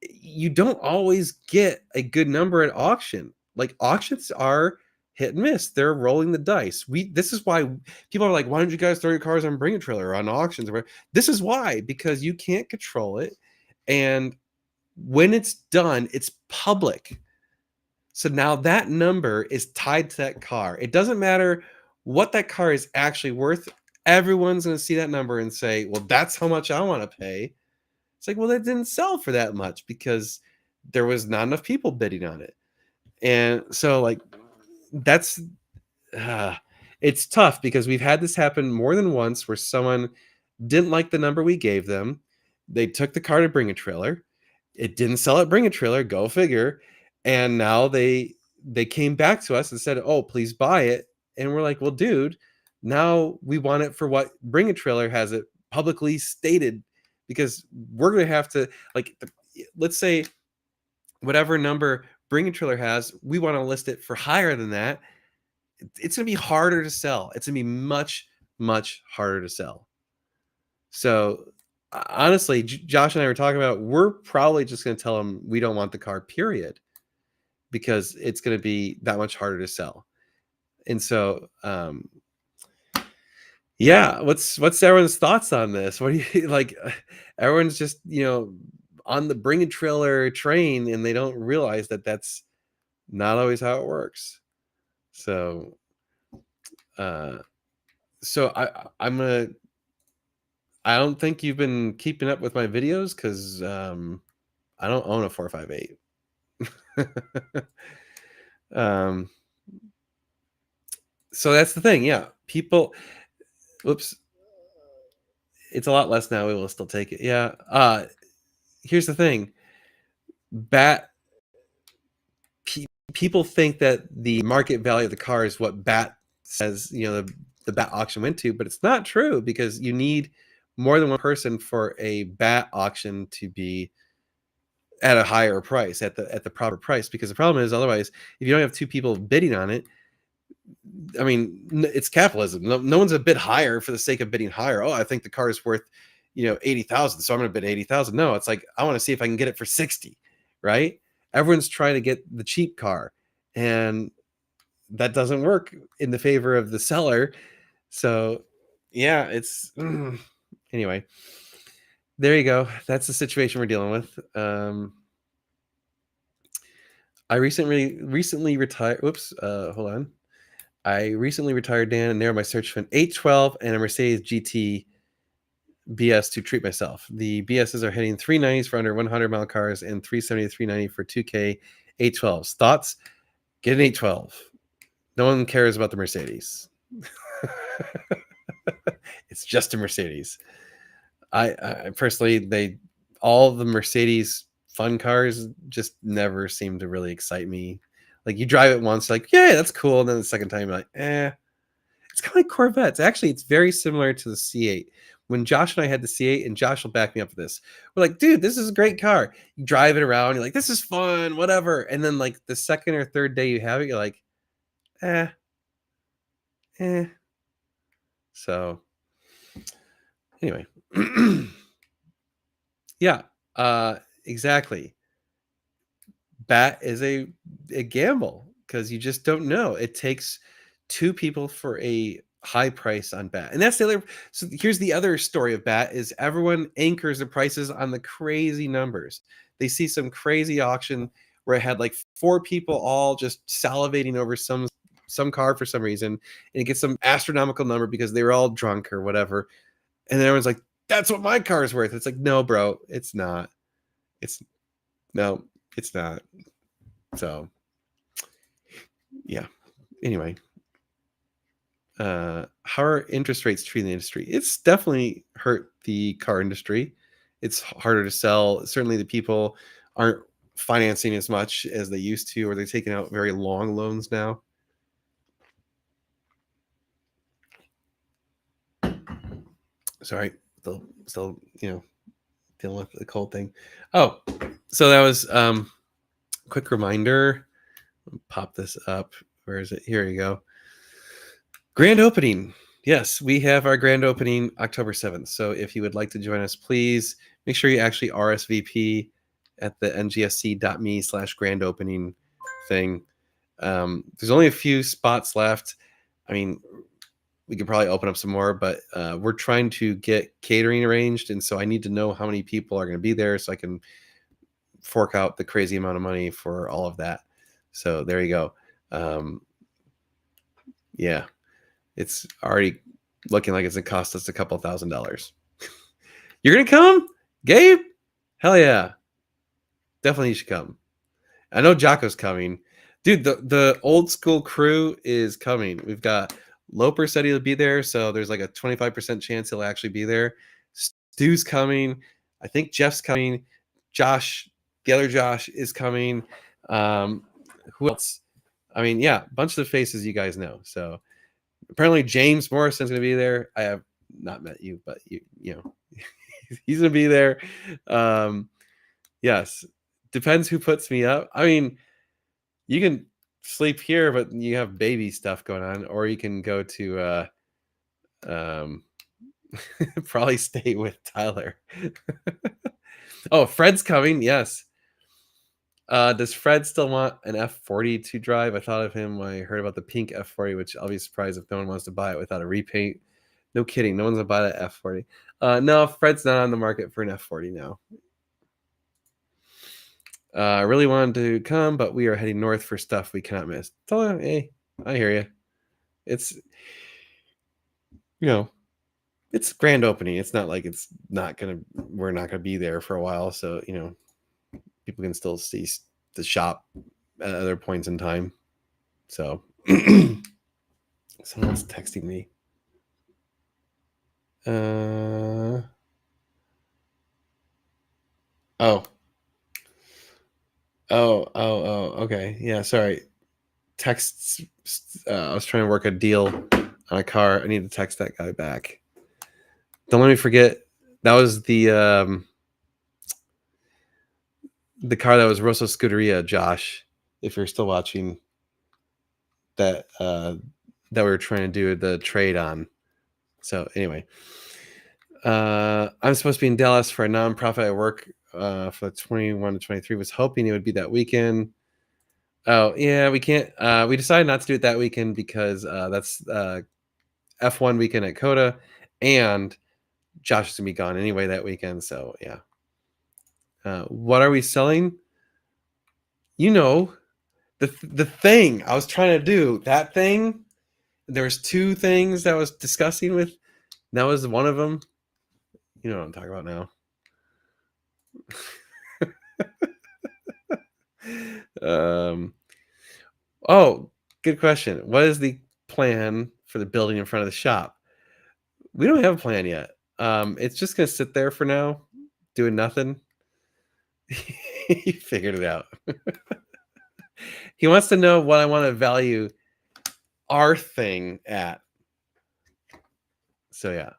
You don't always get a good number at auction. Like, auctions are hit and miss. They're rolling the dice. This is why people are like, why don't you guys throw your cars on Bring a Trailer or on auctions? This is why, because you can't control it. And when it's done, it's public. So now that number is tied to that car. It doesn't matter what that car is actually worth. Everyone's going to see that number and say, well, that's how much I want to pay. It's like, well, that didn't sell for that much because there was not enough people bidding on it. And so, like, that's it's tough because we've had this happen more than once where someone didn't like the number we gave them. They took the car to Bring a Trailer. It didn't sell at Bring a Trailer, go figure. And now they came back to us and said, "Oh, please buy it." And we're like, "Well, dude, now we want it for what Bring a Trailer has it publicly stated, because we're going to have to, like, let's say whatever number Bring a Trailer has, we want to list it for higher than that. It's going to be harder to sell. It's going to be much, much harder to sell." So honestly, Josh and I were talking about, we're probably just going to tell them we don't want the car, period, because it's going to be that much harder to sell. And so, yeah, what's everyone's thoughts on this? What do you like? Everyone's just, on the Bring a Trailer train, and they don't realize that that's not always how it works. So, so I don't think you've been keeping up with my videos because I don't own a 458. So that's the thing. Yeah, people. Whoops, it's a lot less now. We will still take it. Yeah. Here's the thing. People think that the market value of the car is what BAT says, the BAT auction went to, but it's not true, because you need more than one person for a BAT auction to be at a higher price, at the proper price. Because the problem is, otherwise, if you don't have two people bidding on it, I mean, it's capitalism. No one's a bid higher for the sake of bidding higher. Oh, I think the car is worth, 80,000, so I'm going to bid 80,000. No, it's like, I want to see if I can get it for 60, right? Everyone's trying to get the cheap car, and that doesn't work in the favor of the seller. So, yeah, it's anyway. There you go. That's the situation we're dealing with. I recently retired. Whoops. Hold on. I recently retired, Dan, and narrowed my search to an 812 and a Mercedes GT BS to treat myself. The BSs are hitting 390s for under 100-mile cars and 370 to 390 for 2K 812s. Thoughts? Get an 812. No one cares about the Mercedes. It's just a Mercedes. I personally, all the Mercedes fun cars just never seem to really excite me. Like, you drive it once, like, yeah, that's cool. And then the second time, you're like, eh. It's kind of like Corvettes. Actually, it's very similar to the C8. when Josh and I had the C8, and Josh will back me up for this. We're like, dude, this is a great car. You drive it around, you're like, this is fun, whatever. And then like the second or third day you have it, you're like, eh, eh. So anyway, yeah, exactly. Bat is a gamble because you just don't know. It takes two people for a high price on bat, and that's the other. So here's the other story of bat: is everyone anchors the prices on the crazy numbers. They see some crazy auction where it had like four people all just salivating over some car for some reason, and it gets some astronomical number because they were all drunk or whatever, and then everyone's like, "That's what my car is worth." It's like, no, bro, it's not. It's no, it's not. So yeah. Anyway, how are interest rates treating the industry? It's definitely hurt the car industry. It's harder to sell. Certainly, the people aren't financing as much as they used to, or they're taking out very long loans now. Sorry, still, dealing with the cold thing. Oh, so that was quick reminder. Pop this up. Where is it? Here you go. Grand opening. Yes, we have our grand opening October 7th. So if you would like to join us, please make sure you actually RSVP at the ngsc.me/grand opening thing. There's only a few spots left. I mean, we could probably open up some more, but we're trying to get catering arranged. And so I need to know how many people are going to be there so I can fork out the crazy amount of money for all of that. So there you go. Yeah. It's already looking like it's going to cost us a couple $1,000s. You're going to come, Gabe? Hell yeah. Definitely you should come. I know Jocko's coming. Dude, the old school crew is coming. We've got Loper said he'll be there, so there's like a 25% chance he'll actually be there. Stu's coming. I think Jeff's coming. Josh, the other Josh is coming. Who else? I mean, yeah, a bunch of the faces you guys know. So apparently James Morrison's going to be there. I have not met you, but you know, he's going to be there. Yes, depends who puts me up. I mean, you can sleep here, but you have baby stuff going on, or you can go to probably stay with Tyler. Oh, Fred's coming. Yes. Does Fred still want an F40 to drive? I thought of him when I heard about the pink F40, which I'll be surprised if no one wants to buy it without a repaint. No kidding. No one's going to buy that F40. No, Fred's not on the market for an F40 now. I really wanted to come, but we are heading north for stuff we cannot miss. Hey, I hear you. It's, it's grand opening. It's not like we're not gonna be there for a while. So, people can still see the shop at other points in time. So someone's texting me. Okay. Yeah, sorry. Texts. I was trying to work a deal on a car. I need to text that guy back. Don't let me forget. That was the car that was Rosso Scuderia, Josh. If you're still watching, that we were trying to do the trade on. So anyway, I'm supposed to be in Dallas for a nonprofit I work for the 21 to 23. Was hoping it would be that weekend. Oh yeah, we can't. We decided not to do it that weekend because that's F1 weekend at Coda, and Josh is gonna be gone anyway that weekend. So yeah. What are we selling? The thing I was trying to do, that thing. There was two things that I was discussing with. That was one of them. You know what I'm talking about now. Oh, good question. What is the plan for the building in front of the shop? We don't have a plan yet. It's just gonna sit there for now, doing nothing. He figured it out. He wants to know what I want to value our thing at. So yeah.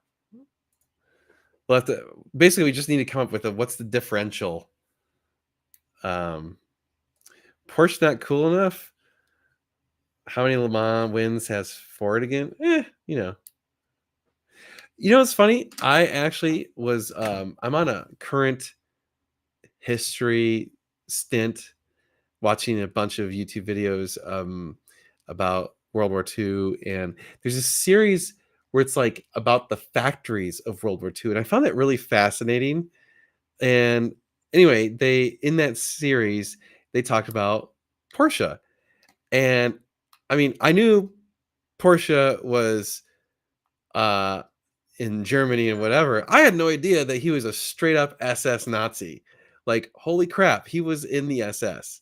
we'll have to basically we just need to come up with a what's the differential. Um, Porsche not cool enough. How many Le Mans wins has Ford again? You know. You know what's funny? I actually was I'm on a current history stint watching a bunch of YouTube videos about World War II, and there's a series where it's like about the factories of World War II, and I found that really fascinating. And anyway, they in that series they talked about Porsche, and I mean I knew Porsche was uh, in Germany and whatever. I had no idea that he was a straight up SS Nazi. Like, holy crap, he was in the SS.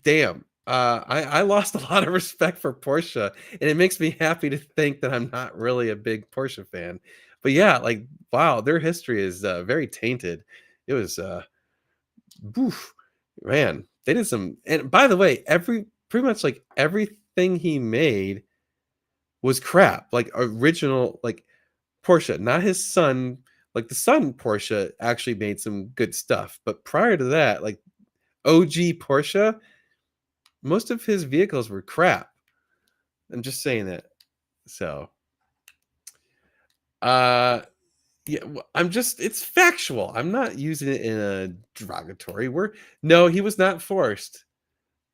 Damn. I lost a lot of respect for Porsche, and it makes me happy to think that I'm not really a big Porsche fan. But yeah, like, wow, their history is very tainted. It was, oof, man, they did some. And by the way, pretty much like everything he made was crap. Like original, like Porsche, not his son. Like the son Porsche actually made some good stuff, but prior to that, like OG Porsche, most of his vehicles were crap. I'm just saying that. So, uh, yeah, I'm just it's factual. I'm not using it in a derogatory word. No, he was not forced.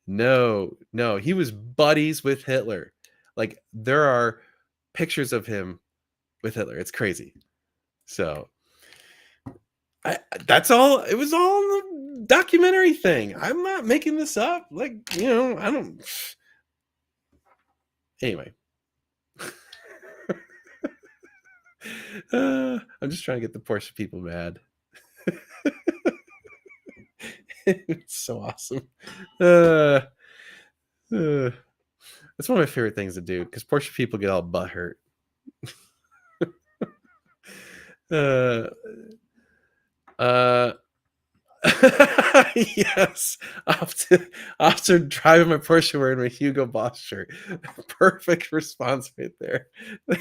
No, no, he was buddies with Hitler. Like there are pictures of him with Hitler. It's crazy. So, that's all. It was all in the documentary thing. I'm not making this up. Like, I don't. Anyway, I'm just trying to get the Porsche people mad. It's so awesome. Uh, uh, that's one of my favorite things to do because Porsche people get all butthurt. Uh, uh, yes, after driving my Porsche wearing my Hugo Boss shirt. Perfect response right there.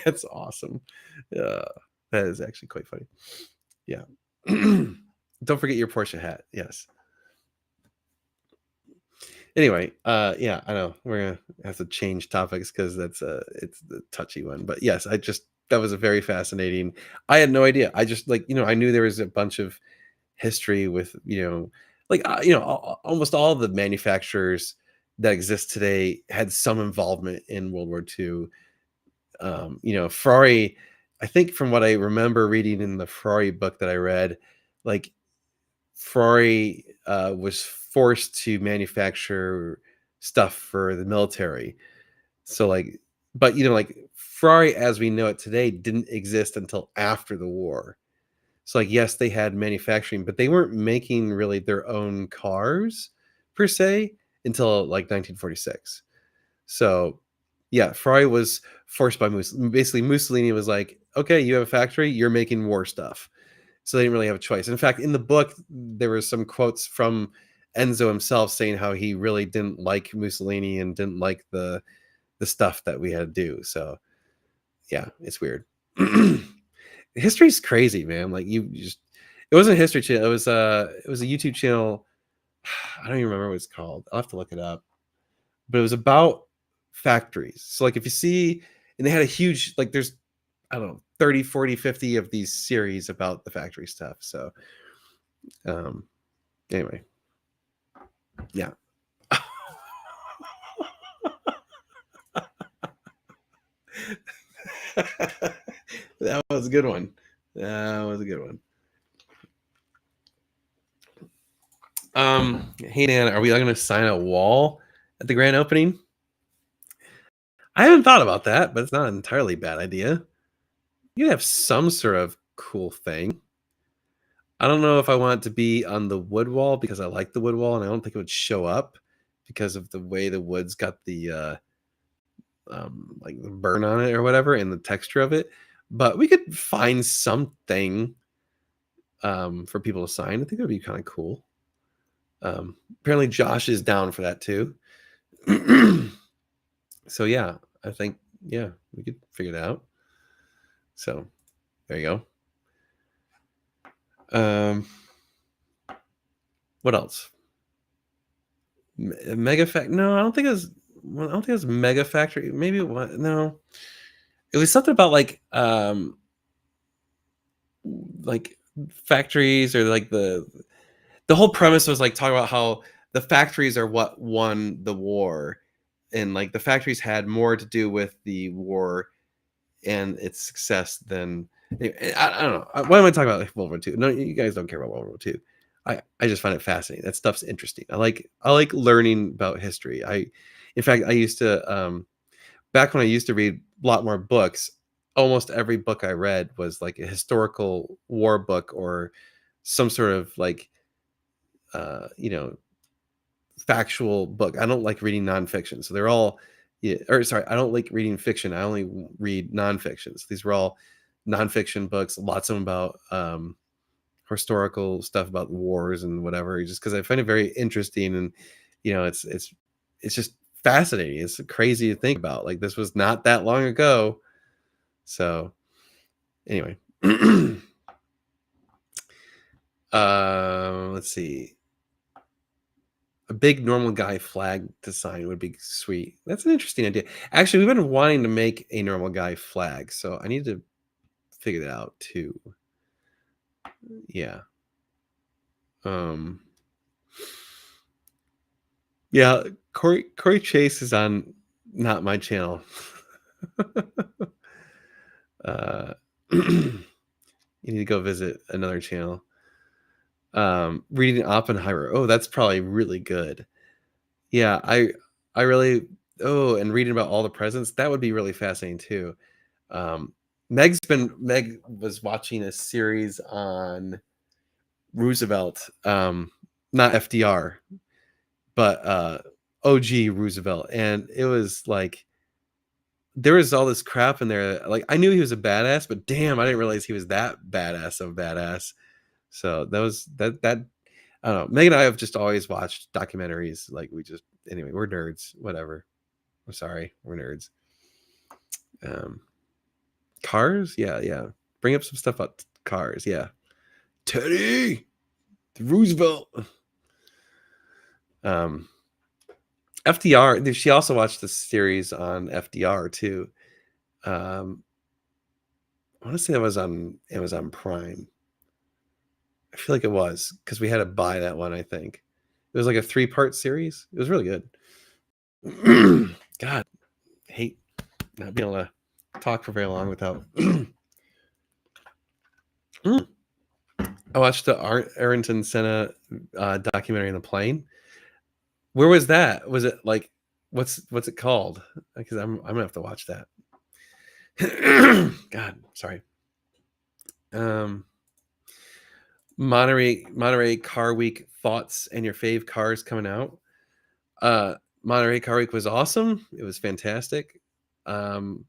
That's awesome. Uh, that is actually quite funny. Yeah. Don't forget your Porsche hat. Yes. Anyway, yeah, I know we're gonna have to change topics because it's the touchy one. But yes, that was a very fascinating. I had no idea. I just like I knew there was a bunch of history with like almost all the manufacturers that exist today had some involvement in World War II. Ferrari, I think from what I remember reading in the Ferrari book that I read, like Ferrari was forced to manufacture stuff for the military. So like, but like Ferrari as we know it today didn't exist until after the war. So like, yes, they had manufacturing, but they weren't making really their own cars per se until like 1946. So yeah, Ferrari was forced by Mussolini. Basically, Mussolini was like, okay, you have a factory, you're making war stuff. So they didn't really have a choice. In fact, in the book, there were some quotes from Enzo himself saying how he really didn't like Mussolini and didn't like the stuff that we had to do. So yeah, it's weird. History's crazy, man. Like you just it wasn't a history channel. It was a YouTube channel. I don't even remember what it's called. I'll have to look it up. But it was about factories. So like if you see and they had a huge like there's I don't know 30, 40, 50 of these series about the factory stuff. So um anyway, yeah. That was a good one. That was a good one. Hey Dan, are we going to sign a wall at the grand opening? I haven't thought about that, but it's not an entirely bad idea. You could have some sort of cool thing. I don't know if I want it to be on the wood wall because I like the wood wall and I don't think it would show up because of the way the wood's got the like the burn on it or whatever and the texture of it. But we could find something for people to sign. I think that would be kind of cool. Apparently Josh is down for that too. So yeah, I think yeah, we could figure that out. So there you go. Um, what else? Mega fact? No, I don't think it was. Well, I don't think it was Mega Factory. Maybe it was. No, it was something about like factories or like the whole premise was like talking about how the factories are what won the war, and like the factories had more to do with the war and its success than I don't know. Why am I talking about like World War II? No, you guys don't care about World War II. I just find it fascinating. That stuff's interesting. I like learning about history. In fact, I used to back when I used to read a lot more books. Almost every book I read was like a historical war book or some sort of like uh, you know factual book. I don't like reading nonfiction. So they're all, yeah, or sorry, I don't like reading fiction. I only read nonfiction. So these were all nonfiction books, lots of them about historical stuff about wars and whatever, just because I find it very interesting. And, it's just fascinating. It's crazy to think about. Like this was not that long ago. So anyway, let's see. A big normal guy flag design would be sweet. That's an interesting idea. Actually, we've been wanting to make a normal guy flag, so I need to figure that out too. Yeah. Um yeah, Corey Chase is on not my channel. uh you need to go visit another channel. Reading Oppenheimer. Oh, that's probably really good. Yeah, I really and reading about all the presidents, that would be really fascinating too. Um, Meg was watching a series on Roosevelt, not FDR, but OG Roosevelt, and it was like there was all this crap in there. Like I knew he was a badass, but damn, I didn't realize he was that badass of badass. So that was that. I don't know. Meg and I have just always watched documentaries. Like anyway, we're nerds. Whatever. I'm sorry, we're nerds. Um, Cars, yeah, yeah. Bring up some stuff about cars, yeah. Teddy Roosevelt. Um, FDR. She also watched the series on FDR too. Um, I want to say that was on Amazon Prime. I feel like it was because we had to buy that one. I think it was like a 3-part series. It was really good. God, hate not being able to talk for very long without. I watched the Ayrton Senna documentary on the plane. Where was that? Was it like what's it called? Because I'm gonna have to watch that. God, sorry. Um, Monterey Car Week thoughts and your fave cars coming out. Uh, Monterey Car Week was awesome. It was fantastic. Um,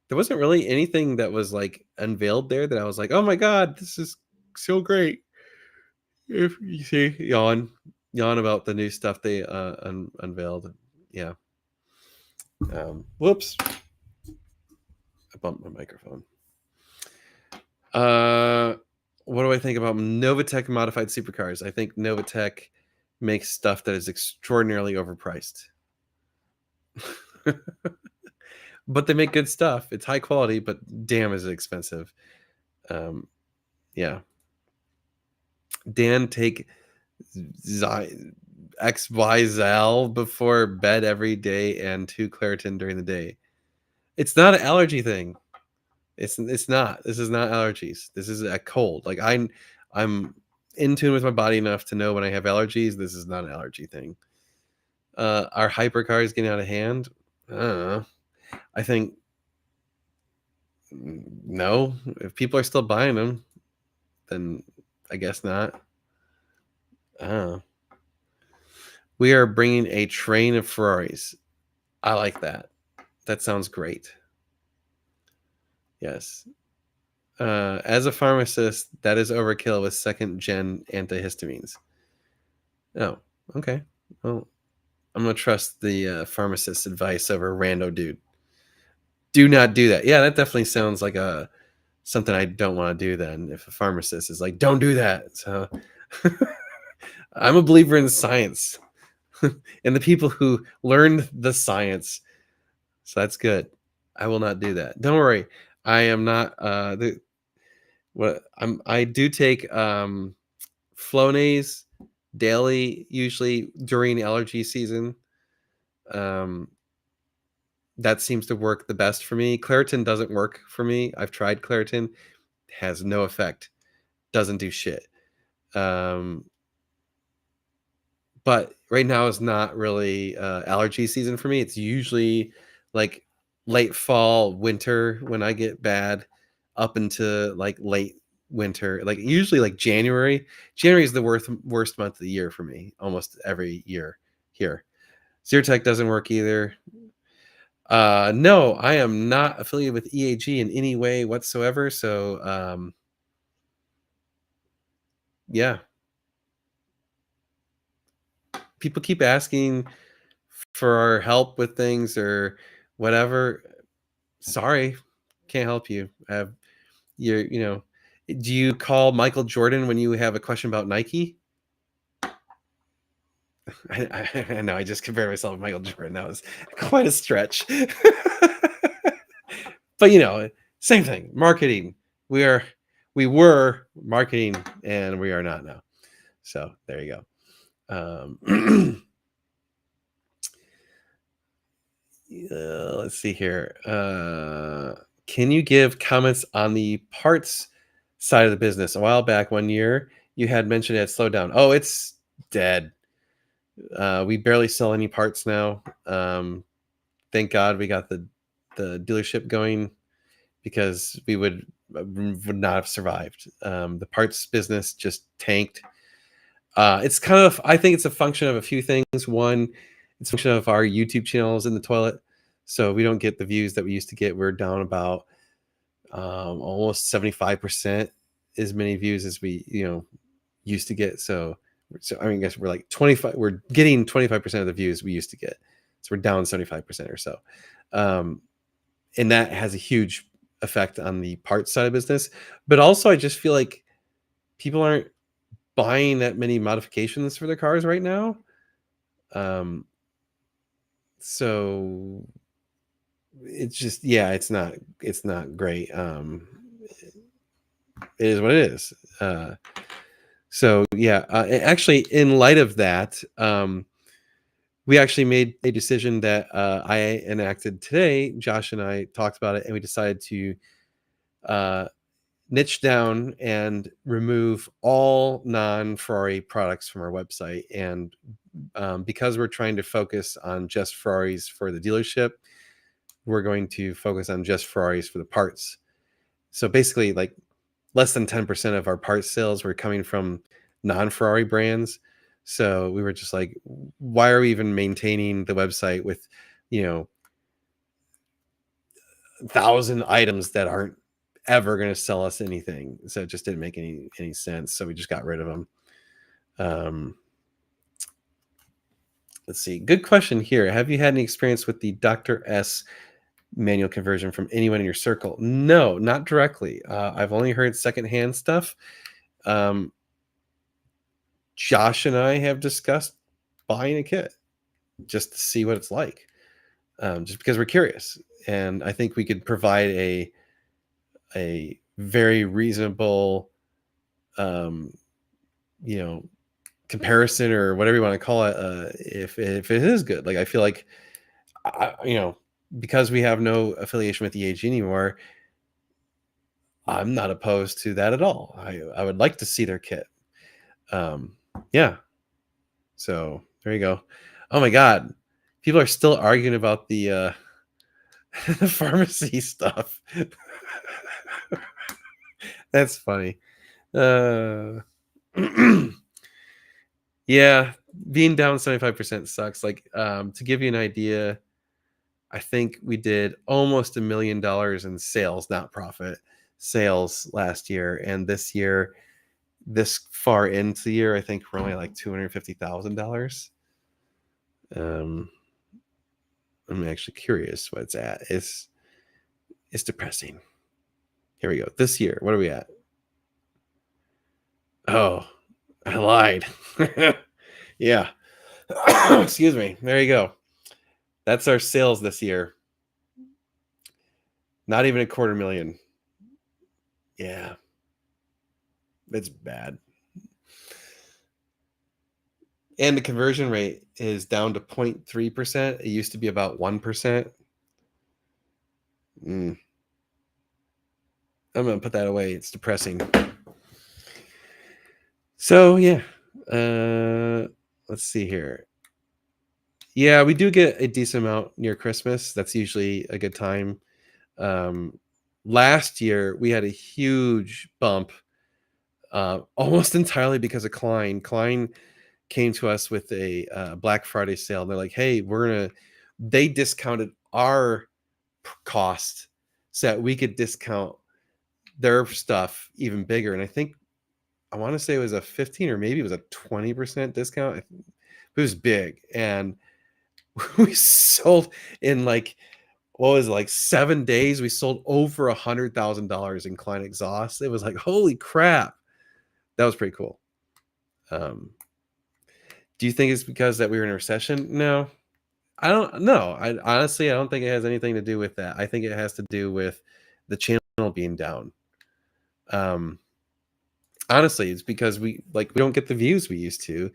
there wasn't really anything that was like unveiled there that I was like, oh my god, this is so great. If you see yawn about the new stuff they unveiled. Yeah. Whoops. I bumped my microphone. Uh, what do I think about Novatech modified supercars? I think Novatech makes stuff that is extraordinarily overpriced. But they make good stuff. It's high quality, but damn is it expensive. Um, yeah. Dan, take XY Zal before bed every day and 2 Claritin during the day. It's not an allergy thing. It's not. This is not allergies. This is a cold. Like I'm in tune with my body enough to know when I have allergies. This is not an allergy thing. Are hypercars getting out of hand? I don't know. I think no. If people are still buying them, then I guess not. I don't know. We are bringing a train of Ferraris. I like that. That sounds great. Yes. As a pharmacist, that is overkill with second gen antihistamines. Oh, okay. Well, I'm gonna trust the pharmacist's advice over rando dude. Do not do that. Yeah, that definitely sounds like a something I don't want to do then if a pharmacist is like, don't do that. So I'm a believer in science and the people who learned the science. So that's good. I will not do that. Don't worry. I am not I do take Flonase daily, usually during allergy season. Um, that seems to work the best for me. Claritin doesn't work for me. I've tried Claritin, has no effect, doesn't do shit. Um, but right now is not really allergy season for me. It's usually like late fall, winter when I get bad, up into like late winter, like usually like January. January is the worst month of the year for me, almost every year here. Zyrtec doesn't work either. No, I am not affiliated with EAG in any way whatsoever. So yeah, people keep asking for our help with things or whatever. Sorry, can't help you. You know, do you call Michael Jordan when you have a question about Nike? I know I just compared myself to Michael Jordan. That was quite a stretch. But same thing. Marketing. We were marketing and we are not now. So there you go. Let's see here. Can you give comments on the parts side of the business? A while back, one year, you had mentioned it had slowed down. Oh, it's dead. We barely sell any parts now. Thank God we got the dealership going because we would not have survived. The parts business just tanked. It's kind of, I think it's a function of a few things. One, it's a function of our YouTube channels in the toilet. So we don't get the views that we used to get. We're down about almost 75% as many views as we, used to get. So I mean, I guess we're like 25, we're getting 25% of the views we used to get. So we're down 75% or so. And that has a huge effect on the parts side of business. But also I just feel like people aren't buying that many modifications for their cars right now. So it's just, yeah, it's not great. It is what it is. So yeah, actually, in light of that, we actually made a decision that I enacted today. Josh and I talked about it, and we decided to niche down and remove all non-Ferrari products from our website. And because we're trying to focus on just Ferraris for the dealership, we're going to focus on just Ferraris for the parts. So basically, like less than 10% of our parts sales were coming from non-Ferrari brands. So we were just like, why are we even maintaining the website with, 1,000 items that aren't ever going to sell us anything? So it just didn't make any sense. So we just got rid of them. Let's see. Good question here. Have you had any experience with the Dr. S manual conversion from anyone in your circle? No, not directly. I've only heard secondhand stuff. Josh and I have discussed buying a kit just to see what it's like, just because we're curious. And I think we could provide a very reasonable, um, comparison or whatever you want to call it. If it is good, like I feel like, because we have no affiliation with EAG anymore, I'm not opposed to that at all. I would like to see their kit. Yeah. So there you go. Oh my God. People are still arguing about the the pharmacy stuff. That's funny. Yeah, being down 75% sucks. Like, to give you an idea, I think we did almost $1 million in sales, not profit, sales last year. And this year, this far into the year, I think we're only like $250,000. I'm actually curious what it's at. It's depressing. Here we go. This year, what are we at? Oh, I lied. Yeah. Excuse me. There you go. That's our sales this year. Not even a quarter million. Yeah. It's bad. And the conversion rate is down to 0.3%. It used to be about 1%. Mm, I'm going to put that away. It's depressing. So, yeah. Let's see here. Yeah, we do get a decent amount near Christmas. That's usually a good time. Um, Last year, we had a huge bump, almost entirely because of Klein. Klein came to us with a Black Friday sale. They're like, "Hey, they discounted our cost so that we could discount their stuff even bigger." And I want to say it was a 15 or maybe it was a 20% discount. It was big, and we sold in like what was it, like 7 days. We sold over $100,000 in Klein exhaust. It was like, holy crap, that was pretty cool. Do you think it's because that we were in a recession? No, I don't know. I honestly, I don't think it has anything to do with that. I think it has to do with the channel being down. Um, Honestly, it's because we don't get the views we used to.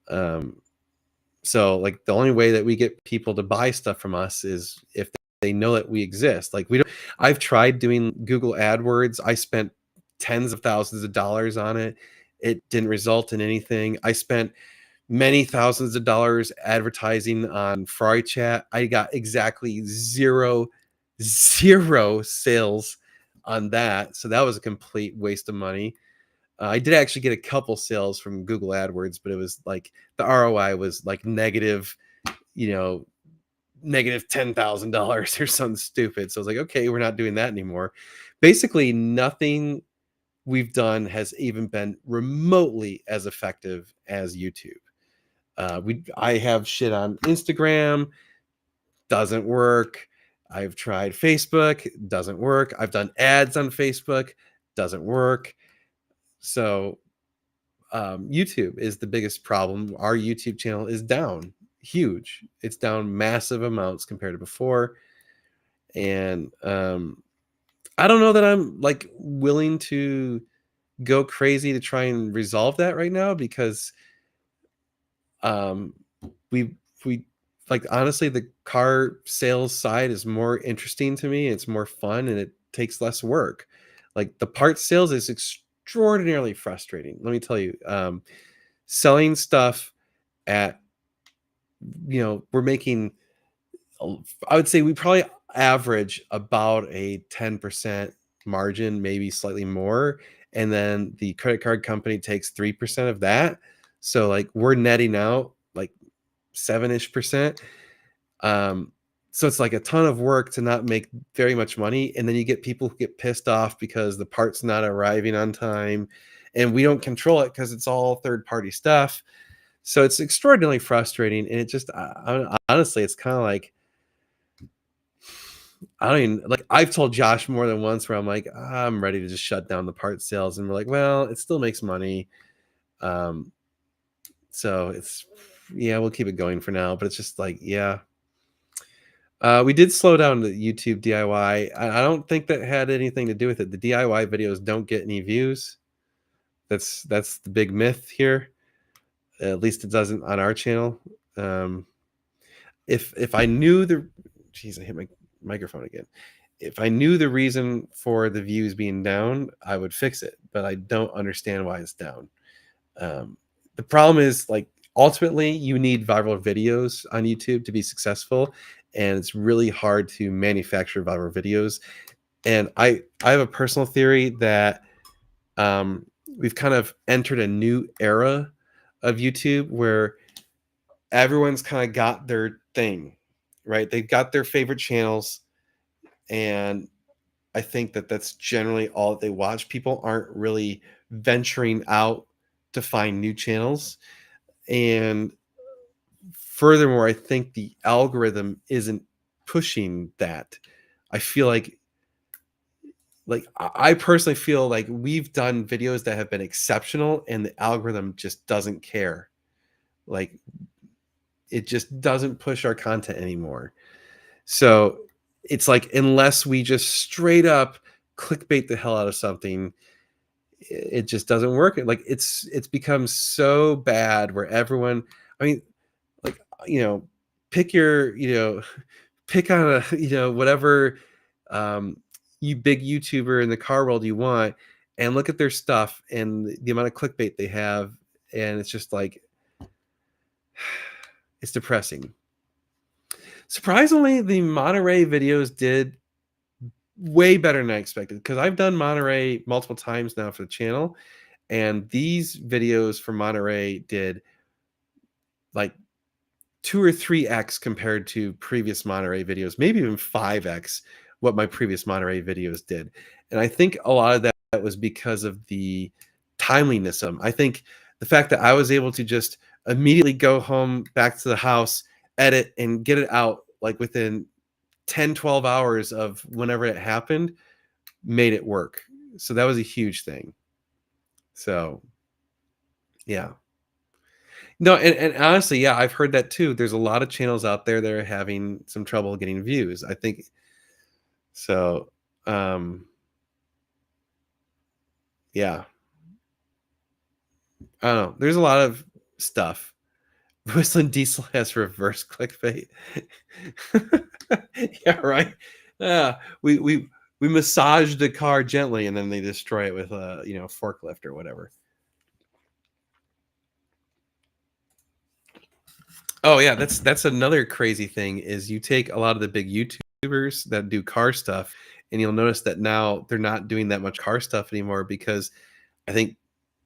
Um, so like the only way that we get people to buy stuff from us is if they know that we exist. Like we don't. I've tried doing Google AdWords. I spent tens of thousands of dollars on it. It didn't result in anything. I spent many thousands of dollars advertising on Ferrari Chat. I got exactly zero sales on that. So that was a complete waste of money. I did actually get a couple sales from Google AdWords, but it was like the ROI was like negative, you know, negative $10,000 or something stupid. So I was like, okay, we're not doing that anymore. Basically, nothing we've done has even been remotely as effective as YouTube. I have shit on Instagram, doesn't work. I've tried Facebook, doesn't work. I've done ads on Facebook, doesn't work. So YouTube is the biggest problem. Our YouTube channel is down huge. It's down massive amounts compared to before. And I don't know that I'm like willing to go crazy to try and resolve that right now because um we we like honestly the car sales side is more interesting to me. It's more fun and it takes less work. Like the parts sales is extraordinarily frustrating, let me tell you. Selling stuff at, we're making, I would say we probably average about a 10% margin, maybe slightly more. And then the credit card company takes 3% of that. So like we're netting out like 7-ish%. Um, so it's like a ton of work to not make very much money. And then you get people who get pissed off because the part's not arriving on time and we don't control it because it's all third party stuff. So it's extraordinarily frustrating. And it just, honestly, it's kind of like, I don't even like, I've told Josh more than once where I'm like, I'm ready to just shut down the part sales. And we're like, well, it still makes money. Um, so it's, yeah, we'll keep it going for now. But it's just like, yeah. We did slow down the YouTube DIY. I don't think that had anything to do with it. The DIY videos don't get any views. That's the big myth here. At least it doesn't on our channel. Um, if I knew the, geez, I hit my microphone again. If I knew the reason for the views being down, I would fix it. But I don't understand why it's down. The problem is like ultimately you need viral videos on YouTube to be successful, and it's really hard to manufacture viral videos. And I have a personal theory that we've kind of entered a new era of YouTube where everyone's kind of got their thing, right? They've got their favorite channels, and I think that that's generally all that they watch. People aren't really venturing out to find new channels. And furthermore, I think the algorithm isn't pushing that. I feel like like I personally feel like we've done videos that have been exceptional and the algorithm just doesn't care. Like it just doesn't push our content anymore. So it's like unless we just straight up clickbait the hell out of something, it just doesn't work. Like it's become so bad where everyone, I mean, like pick your, pick on a, whatever you big YouTuber in the car world you want, and look at their stuff and the amount of clickbait they have, and it's just like it's depressing. Surprisingly, the Monterey videos did way better than I expected because I've done Monterey multiple times now for the channel, and these videos for Monterey did like 2 or 3x compared to previous Monterey videos, maybe even 5x what my previous Monterey videos did. And I think a lot of that was because of the timeliness of them. I think the fact that I was able to just immediately go home back to the house, edit, and get it out like within 10, 12 hours of whenever it happened made it work. So that was a huge thing. So yeah. No, and honestly, yeah, I've heard that too. There's a lot of channels out there that are having some trouble getting views. I think so. Yeah, I don't know. There's a lot of stuff. Whistling Diesel has reverse clickbait. Yeah, right. Yeah, we massage the car gently, and then they destroy it with a forklift or whatever. Oh yeah, that's another crazy thing is you take a lot of the big YouTubers that do car stuff, and you'll notice that now they're not doing that much car stuff anymore because I think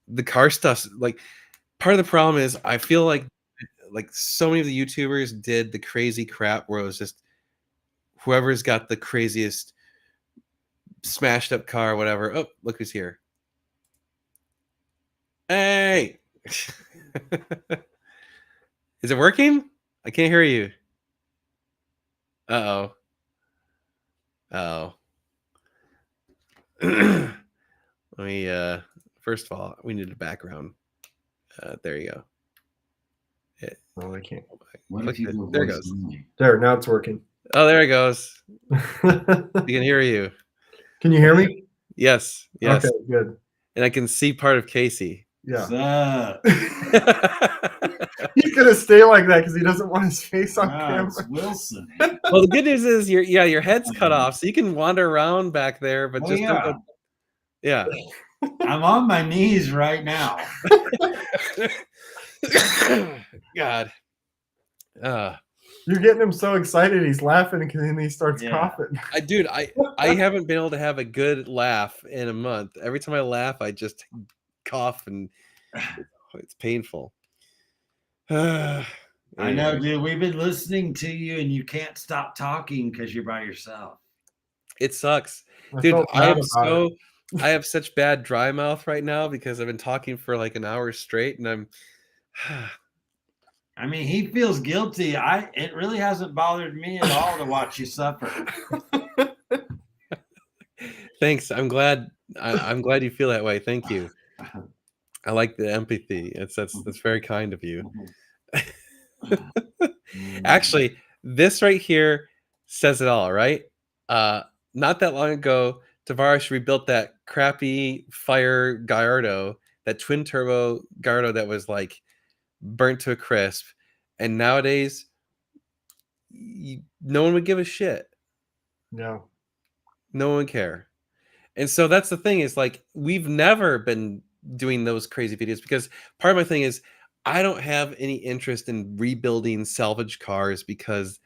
the car stuff's like part of the problem is I feel like so many of the YouTubers did the crazy crap where it was just whoever's got the craziest smashed up car, whatever. Oh, look who's here. Hey. Is it working? I can't hear you. Uh-oh. Uh-oh. Let me first of all, we need a background. There you go. Oh, I can't. What if you go there it voice goes. only? There, now it's working. Oh, there it goes. We can hear you. Can you hear me? Yes. Yes. Okay, good. And I can see part of Casey. Yeah. What's He's gonna stay like that because he doesn't want his face on camera. It's Wilson. Well, the good news is your head's cut off, so you can wander around back there, but just don't go. Yeah. I'm on my knees right now. God. You're getting him so excited he's laughing and then he starts coughing. I haven't been able to have a good laugh in a month. Every time I laugh, I just cough and it's painful. I know, dude. We've been listening to you and you can't stop talking because you're by yourself. It sucks. Dude, I have such bad dry mouth right now because I've been talking for like an hour straight and I'm I mean, he feels guilty. It really hasn't bothered me at all to watch you suffer. Thanks. I'm glad you feel that way. Thank you. I like the empathy. That's very kind of you. Actually, this right here says it all, right? Not that long ago, Tavares rebuilt that crappy Fire Gallardo, that twin turbo Gallardo that was like burnt to a crisp, and nowadays no one would give a shit. No one would care. And so that's the thing is like we've never been doing those crazy videos because part of my thing is I don't have any interest in rebuilding salvage cars because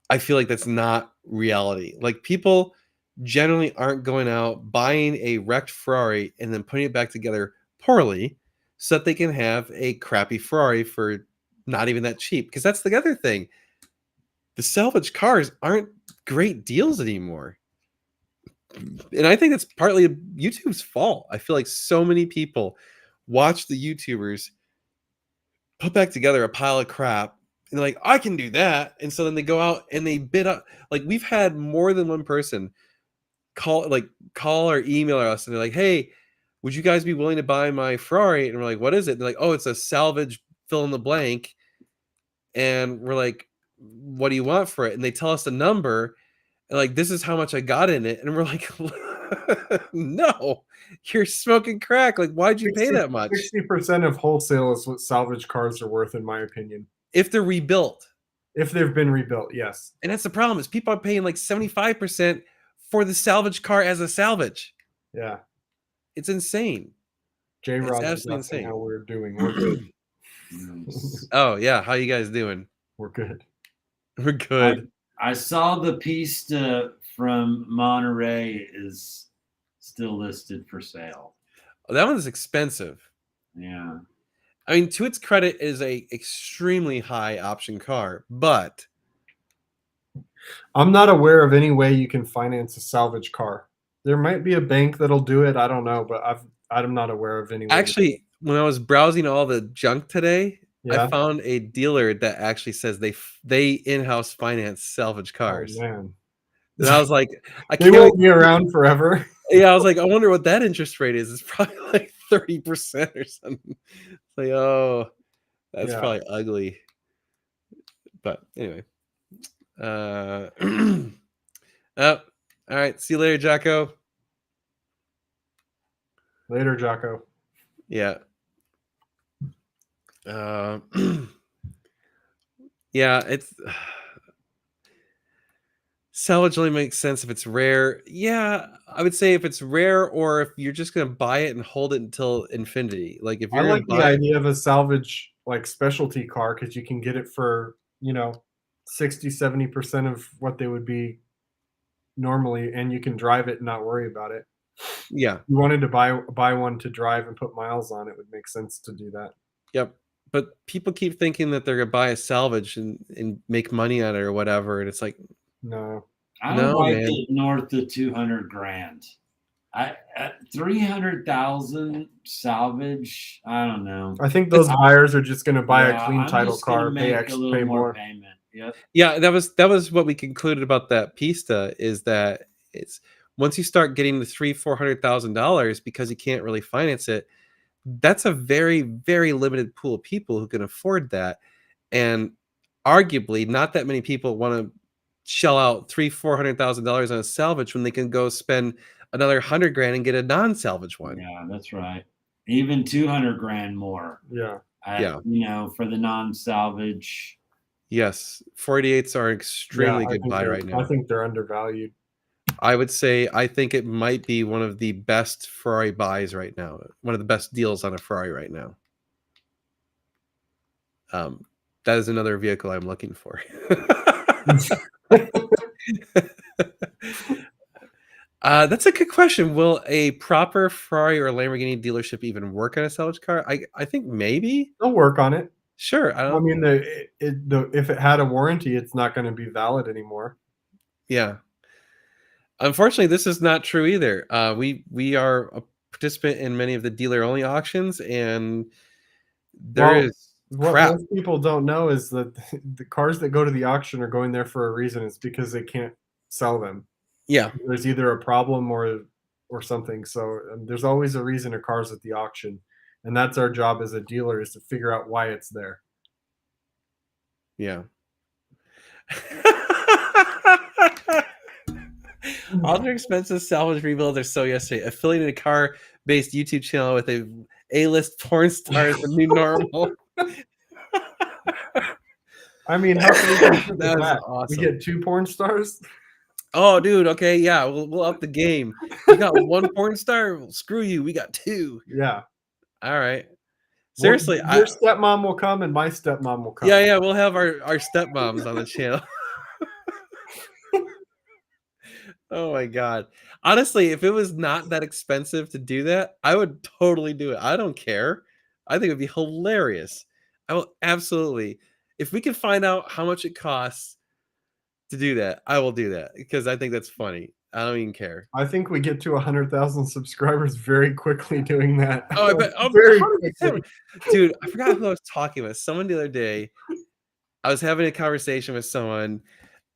I feel like that's not reality. Like people generally aren't going out buying a wrecked Ferrari and then putting it back together poorly so that they can have a crappy Ferrari for not even that cheap. Because that's the other thing. The salvage cars aren't great deals anymore. And I think that's partly YouTube's fault. I feel like so many people watch the YouTubers put back together a pile of crap and they're like, I can do that. And so then they go out and they bid up. Like we've had more than one person call or email us, and they're like, "Hey, would you guys be willing to buy my Ferrari?" And we're like, "What is it?" And they're like, "Oh, it's a salvage fill in the blank." And we're like, "What do you want for it?" And they tell us the number, and like, "This is how much I got in it." And we're like, "No, you're smoking crack. Like, why'd you pay that much?" 60% of wholesale is what salvage cars are worth, in my opinion. If they're rebuilt. If they've been rebuilt, yes. And that's the problem, is people are paying like 75% for the salvage car as a salvage. Yeah. It's insane. J-Rod is absolutely asking insane. how we're doing. We're good. Oh yeah, how you guys doing? We're good. We're good. I saw the Pista from Monterey is still listed for sale. Oh, that one's expensive. Yeah. I mean, to its credit, it is a extremely high option car, but I'm not aware of any way you can finance a salvage car. There might be a bank that'll do it. I don't know, but I'm not aware of any way. actually, when I was browsing all the junk today, Yeah. I found a dealer that actually says they in-house finance salvage cars. Oh, man. And I was like, I They can't won't be around forever. Yeah, I was like, I wonder what that interest rate is. It's probably like 30% or something. Like, oh, that's Yeah. probably ugly. But anyway. Oh, all right. See you later, Jocko. Later, Jocko. Yeah. Yeah, it's salvage only makes sense if it's rare. Yeah, I would say if it's rare, or if you're just gonna buy it and hold it until infinity. Like if I you're like gonna the buy it, idea of a salvage like specialty car because you can get it for, 60-70% of what they would be normally, and you can drive it and not worry about it. yeah, If you wanted to buy one to drive and put miles on, it would make sense to do that. yep. But people keep thinking that they're gonna buy a salvage and make money on it or whatever, and it's like, No. I don't No, like man. it north of 200 grand. At 300,000 salvage, I don't know. I think those buyers are just going to buy Yeah, a clean I'm title just gonna car, make a pay little more. payment. Yep. yeah, that was what we concluded about that Pista, is that it's once you start getting the $300,000-$400,000 because you can't really finance it, that's a very, very limited pool of people who can afford that. And arguably not that many people want to shell out $300,000-$400,000 on a salvage when they can go spend another 100 grand and get a non-salvage one. Yeah, that's right. Even 200 grand more. Yeah. For the non-salvage. Yes, 488s are extremely good buy right now. I think they're undervalued. I would say I think it might be one of the best Ferrari buys right now. One of the best deals on a Ferrari right now. That is another vehicle I'm looking for. That's a good question. Will a proper Ferrari or Lamborghini dealership even work on a salvage car? I think maybe. They'll work on it. Sure. I mean, if it had a warranty, it's not going to be valid anymore. Yeah. Unfortunately, this is not true either. We are a participant in many of the dealer-only auctions, and what crap. most people don't know is that the cars that go to the auction are going there for a reason. It's because they can't sell them. Yeah. There's either a problem or something. So there's always a reason a car's at the auction, and that's our job as a dealer, is to figure out why it's there. Yeah. Ultra expensive salvage rebuilds are so yesterday. Affiliated a car-based YouTube channel with A-list porn star is the new normal. I mean, how can we That's that? awesome. We get 2 porn stars? Oh, dude. Okay, yeah, we'll up the game. You got 1 porn star? Well, screw you. We got 2. Yeah. All right. Seriously, your stepmom will come and my stepmom will come. Yeah, we'll have our stepmoms on the channel. Oh my god. Honestly, if it was not that expensive to do that, I would totally do it. I don't care. I think it'd be hilarious. I will absolutely. If we can find out how much it costs to do that, I will do that, because I think that's funny. I don't even care. I think we get to 100,000 subscribers very quickly doing that. Oh, I bet. Oh, very quickly. Dude, I forgot who I was talking with. Someone the other day. I was having a conversation with someone,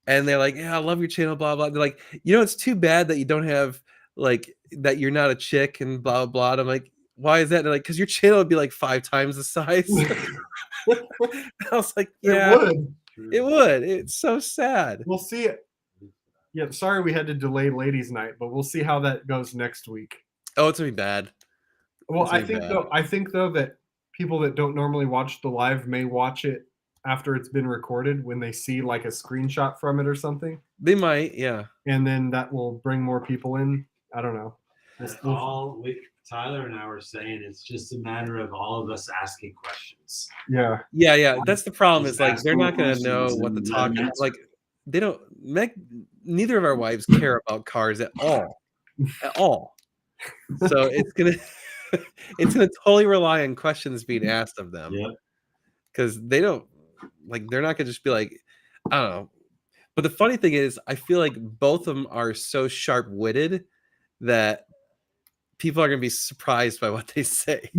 and they're like, "Yeah, I love your channel, blah blah." They're like, "It's too bad that you don't have like that you're not a chick and blah blah." And I'm like, "Why is that?" They're like, "Because your channel would be like 5 times the size." I was like, It "Yeah, would. it would." It's so sad. We'll see. Yeah, sorry we had to delay ladies' night, but we'll see how that goes next week. Oh, it's gonna be bad. Well, It's gonna be bad. I think though that people that don't normally watch the live may watch it after it's been recorded when they see like a screenshot from it or something, They might, yeah. and then that will bring more people in. I don't know. Tyler and I were saying it's just a matter of all of us asking questions. Yeah. Yeah. That's the problem. Just Is like ask they're more not gonna know questions what the and talk let 'em answer. like. They don't. Neither of our wives care about cars at all, at all. So it's gonna totally rely on questions being asked of them. Yep. Because they don't like. They're not gonna just be like, I don't know. But the funny thing is, I feel like both of them are so sharp-witted that people are gonna be surprised by what they say.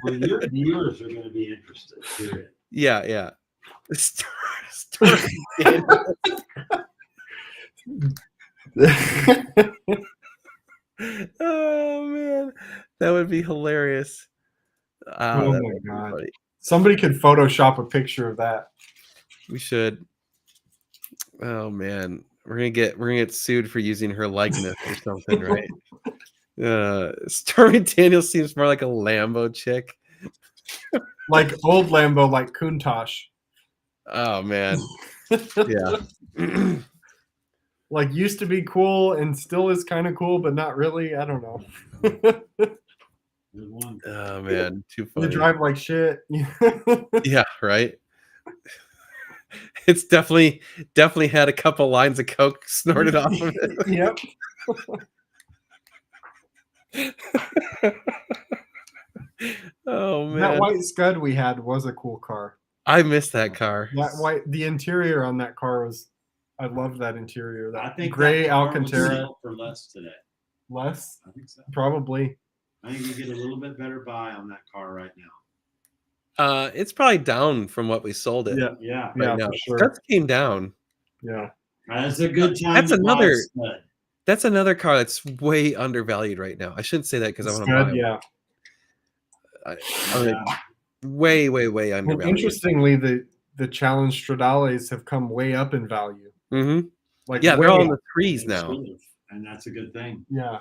Well, your viewers are going to be interested. Period. Yeah. Stormy Daniels. Oh man, that would be hilarious. Oh That my would be God. funny. Somebody could Photoshop a picture of that. We should. Oh man, we're gonna get sued for using her likeness or something, right? Stormy Daniels seems more like a Lambo chick. Like old Lambo, like Countach. Oh man, yeah. Like used to be cool and still is kind of cool, but not really. I don't know. Good one. Oh man, too They funny. drive like shit. Yeah, right. It's definitely had a couple lines of coke snorted off of it. Yep. Oh man, That white Scud we had was a cool car. I miss that car. The interior on that car was, I loved that interior. I That think gray that car would Alcantara. sell for less today. Less, I think so. probably. I think you get a little bit better buy on that car right now. It's probably down from what we sold it. Yeah, Yeah, right yeah, now. for sure. Scuds came down. Yeah. that's a good time. That's to buy a another- Scud. That's another car that's way undervalued right now. I shouldn't say that because I want to buy Scud, it. yeah. I mean, way And undervalued. interestingly, the Challenge Stradales have come way up in value. Mm-hmm. Like Yeah, way they're all in up. the threes now. Exclusive, and that's a good thing. Yeah.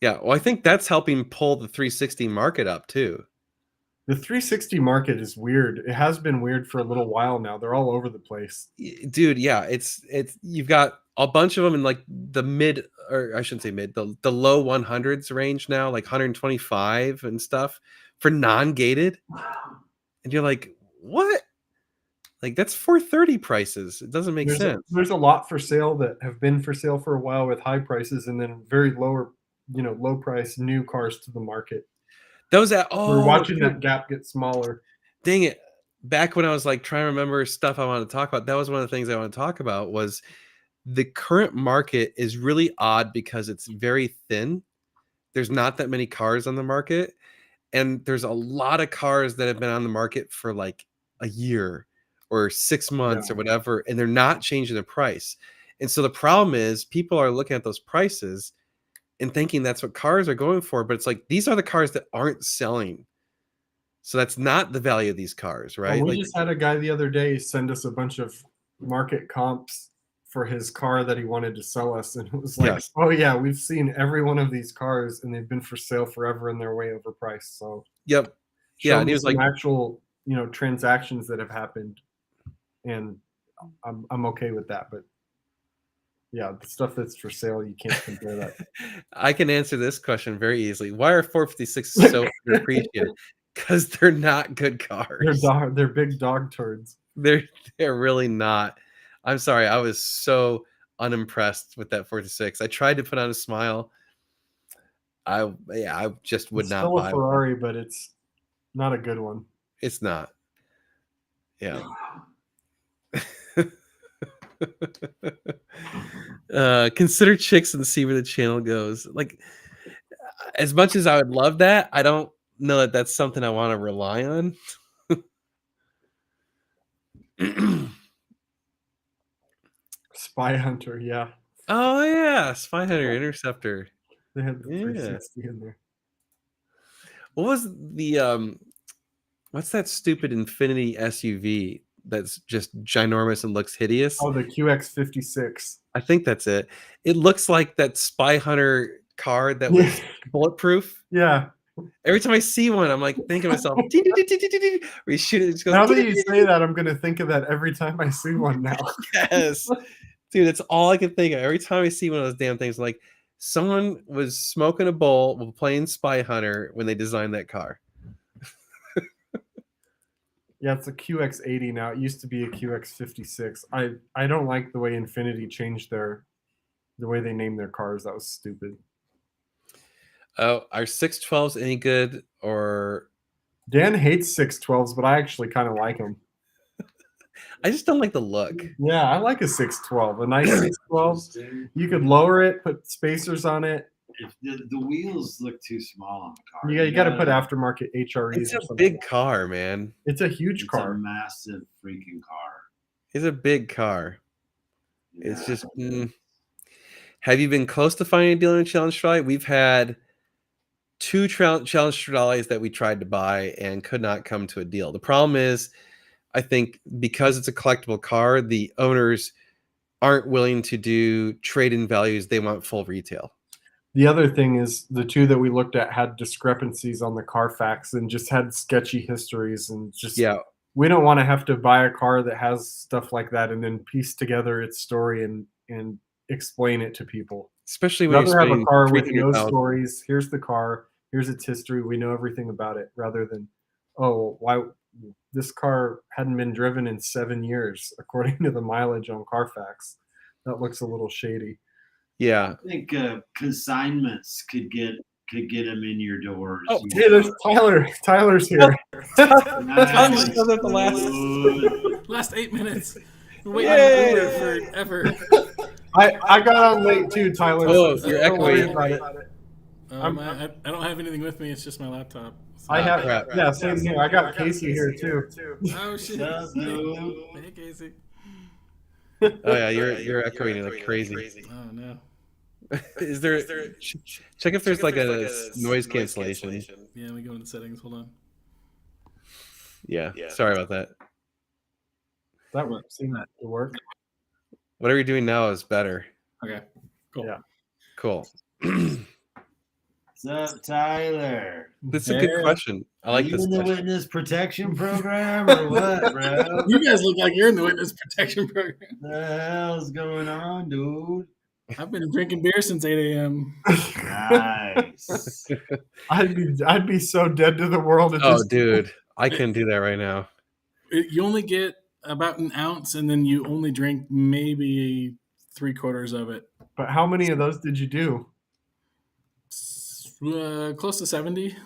Yeah, well, I think that's helping pull the 360 market up too. The 360 market is weird. It has been weird for a little while now. They're all over the place. Dude, yeah, it's you've got a bunch of them in like the mid, or I shouldn't say mid, the low 100s range now, like 125 and stuff for non-gated. And you're like, what? Like that's 430 prices. It doesn't make sense. There's a lot for sale that have been for sale for a while with high prices, and then very low price new cars to the market. Those at We're watching dude, that gap get smaller. dang it. Back when I was like trying to remember stuff I wanted to talk about, that was one of the things I want to talk about was the current market is really odd because it's very thin. There's not that many cars on the market, and there's a lot of cars that have been on the market for like a year or 6 months or whatever, and they're not changing the price. And so the problem is people are looking at those prices and thinking that's what cars are going for, but it's like these are the cars that aren't selling. So that's not the value of these cars, right? Well, we Like, just had a guy the other day send us a bunch of market comps for his car that he wanted to sell us, and it was like, Yes. oh yeah, we've seen every one of these cars, and they've been for sale forever, and they're way overpriced. So yep. show Yeah, and me he was some like, actual transactions that have happened, and I'm okay with that. But yeah, the stuff that's for sale, you can't compare that. I can answer this question very easily. Why are 456s so underappreciated? Because they're not good cars. They're big dog turds. They're really not. I'm sorry. I was so unimpressed with that 46. I tried to put on a smile. I just would It's not still a buy one. Ferrari, but it's not a good one. It's not. Yeah. Consider chicks and see where the channel goes. Like, as much as I would love that, I don't know that that's something I want to rely on. Spy Hunter, yeah. Oh yeah, Spy Hunter Interceptor. They had the Yeah. 360 in there. What was the what's that stupid Infinity SUV that's just ginormous and looks hideous? Oh, the QX56. I think that's it. It looks like that Spy Hunter car that was bulletproof. Yeah. Every time I see one, I'm like thinking to myself, where you shoot it, it just goes. Now that you say that, I'm gonna think of that every time I see one now. Yes, dude, that's all I can think of. Every time I see one of those damn things, like someone was smoking a bowl while playing Spy Hunter when they designed that car. Yeah, it's a QX80 now. It used to be a QX56. I don't like the way Infinity changed the way they named their cars. That was stupid. Oh, are 612s any good? Or Dan hates 612s, but I actually kind of like them. I just don't like the look. Yeah, I like a 612. A nice 612. You could lower it, put spacers on it. If the wheels look too small on the car. You got to put aftermarket HREs. It's or a something. big car, man. It's a huge It's car. a massive freaking car. It's a big car. It's Yeah. just. Have you been close to finding a deal in Challenge Rally? We've had 2 Challenge Rallies that we tried to buy and could not come to a deal. The problem is, I think because it's a collectible car, the owners aren't willing to do trade-in values. They want full retail. The other thing is the 2 that we looked at had discrepancies on the Carfax and just had sketchy histories and just Yeah. we don't want to have to buy a car that has stuff like that and then piece together its story and explain it to people. Especially when Rather have a car with no $300,000. stories. Here's the car. Here's its history. We know everything about it. Rather than, oh, why this car hadn't been driven in 7 years according to the mileage on Carfax. That looks a little shady. Yeah. I think consignments could get them in your doors. Oh, you Hey, there's know. Tyler. Tyler's here. Nice. Still at the last- Dude. Last 8 minutes. We're waiting Yay! on Uber forever. I got on late too, Tyler. Oh, so you're don't worry echoing. about it. I don't have anything with me. It's just my laptop. So- I have, crap. yeah, same here. I got Casey here too. Oh shit! Yeah, dude. Hey Casey. Oh yeah, you're echoing like crazy. Oh no. Is there? Check if there's like a noise cancellation. Yeah, we go into settings. Hold on. Yeah. Sorry about that. That works. Seen that to work. Whatever you're doing now is better. Okay. Cool. Yeah. Cool. What's up, Tyler? That's a good Yeah. question. I like Are you this in the question. witness protection program or what, bro? You guys look like you're in the witness protection program. What the hell's going on, dude? I've been drinking beer since 8 a.m. Nice. I'd be so dead to the world at Oh, this. dude, I couldn't do that right now. You only get about an ounce, and then you only drink maybe 3/4 of it. But how many of those did you do? Close to 70.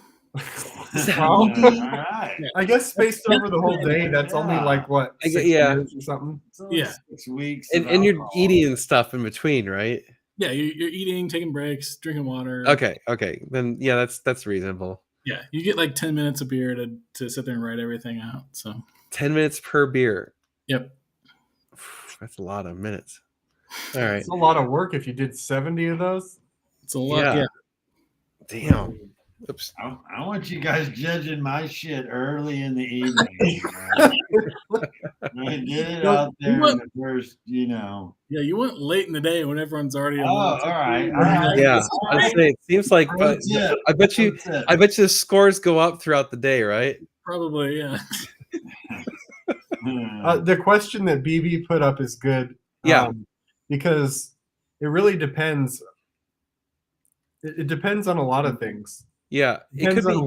All Well, right. I guess spaced over the whole day, that's only Yeah. like what, I get- 6 yeah. years or something. It's only Yeah. 6 weeks. And, of and you're alcohol. eating and stuff in between, right? Yeah, you're eating, taking breaks, drinking water. Okay. Then yeah, that's reasonable. Yeah, you get like 10 minutes of beer to sit there and write everything out. So, 10 minutes per beer. yep. That's a lot of minutes. All right. It's a lot of work if you did 70 of those. It's a lot. Yeah. Yeah. Damn. Oops. I want you guys judging my shit early in the evening. man. I did it out there in the first, Yeah, you went late in the day when everyone's already. Oh, all right. All right. Yeah, I'd say it seems like. Pro tip. I bet you. Pro tip. I bet you the scores go up throughout the day, right? Probably, yeah. The question that BB put up is good. Yeah. Because it really depends. It depends on a lot of things. Yeah, it could Depends be. on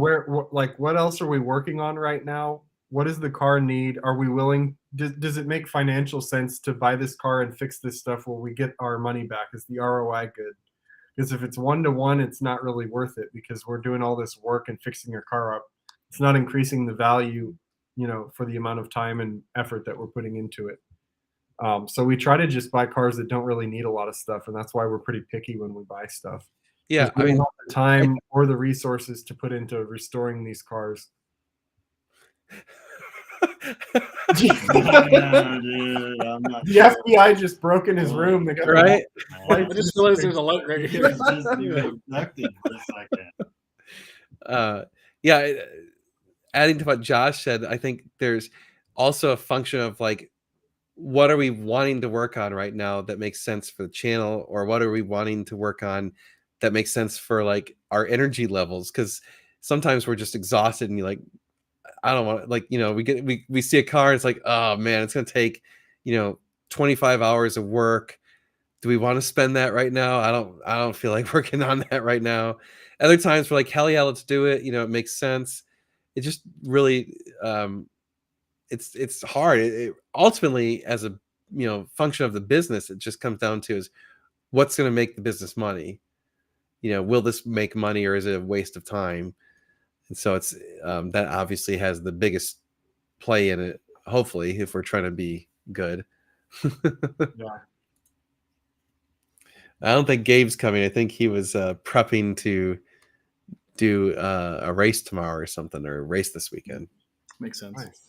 what else are we working on right now? What does the car need? Are we willing? Does it make financial sense to buy this car and fix this stuff where we get our money back? Is the ROI good? Because if it's 1-to-1, it's not really worth it because we're doing all this work and fixing your car up. It's not increasing the value, for the amount of time and effort that we're putting into it. So we try to just buy cars that don't really need a lot of stuff, and that's why we're pretty picky when we buy stuff. Yeah, I We mean, don't have the time or the resources to put into restoring these cars. No, dude, I'm not The FBI just broke in his room. They got the Right? I just realized there's a light right here. Just you abducted for a second. Yeah, adding to what Josh said, I think there's also a function of like, what are we wanting to work on right now that makes sense for the channel, or what are we wanting to work on that makes sense for like our energy levels? Because sometimes we're just exhausted and you're like, I don't want, like, we see a car, it's like, oh man, it's gonna take 25 hours of work. Do we want to spend that right now? I don't feel like working on that right now. Other times we're like, hell yeah, let's do it. It makes sense. It just really it's hard. It ultimately, as a function of the business, it just comes down to is what's going to make the business money. Will this make money, or is it a waste of time? And so it's that obviously has the biggest play in it, hopefully, if we're trying to be good. Yeah. I don't think Gabe's coming. I think he was prepping to do a race tomorrow or something, or a race this weekend. Makes sense. Nice.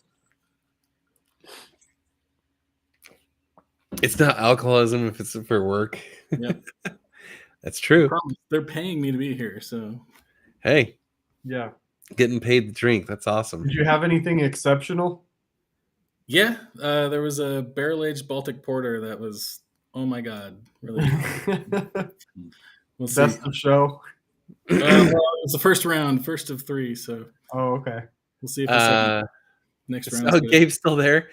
It's not alcoholism if it's for work. Yep. That's true. Problem is, they're paying me to be here, so Hey, Yeah. getting paid to drink. That's awesome. Did you have anything exceptional? yeah. There was a barrel-aged Baltic Porter that was, oh my god, really. We'll see. Best of show. Well, it's the first round, first of 3, so Oh, okay. we'll see if the next round. Oh, Gabe's still there.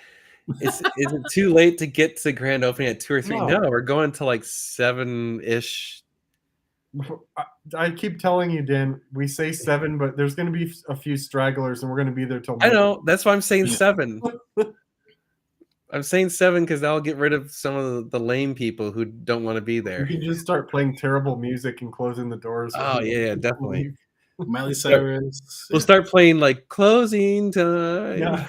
Is it too late to get to the grand opening at 2 or 3? No. No, we're going to like 7-ish. I keep telling you, Dan, we say 7, but there's going to be a few stragglers, and we're going to be there till I know. That's why I'm saying Yeah. 7. I'm saying 7 because that'll get rid of some of the lame people who don't want to be We there. can just start playing terrible music and closing the doors. Oh, yeah, definitely. Miley Cyrus. We'll start playing like closing time. Yeah.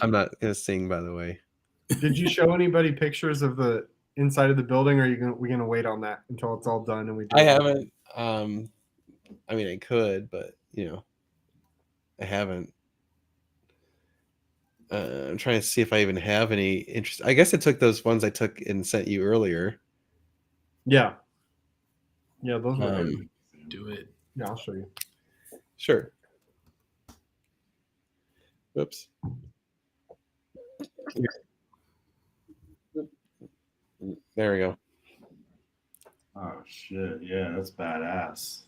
I'm not gonna sing, by the way. Did you show anybody pictures of the inside of the building, or are we gonna wait on that until it's all done and we? Do I it? haven't. I mean, I could, but I haven't. I'm trying to see if I even have any interest. I guess I took those ones I took and sent you earlier. Yeah. Yeah, those were. Um, Do it. Yeah, I'll show you. Sure. Whoops. There we go. Oh shit! Yeah, that's badass.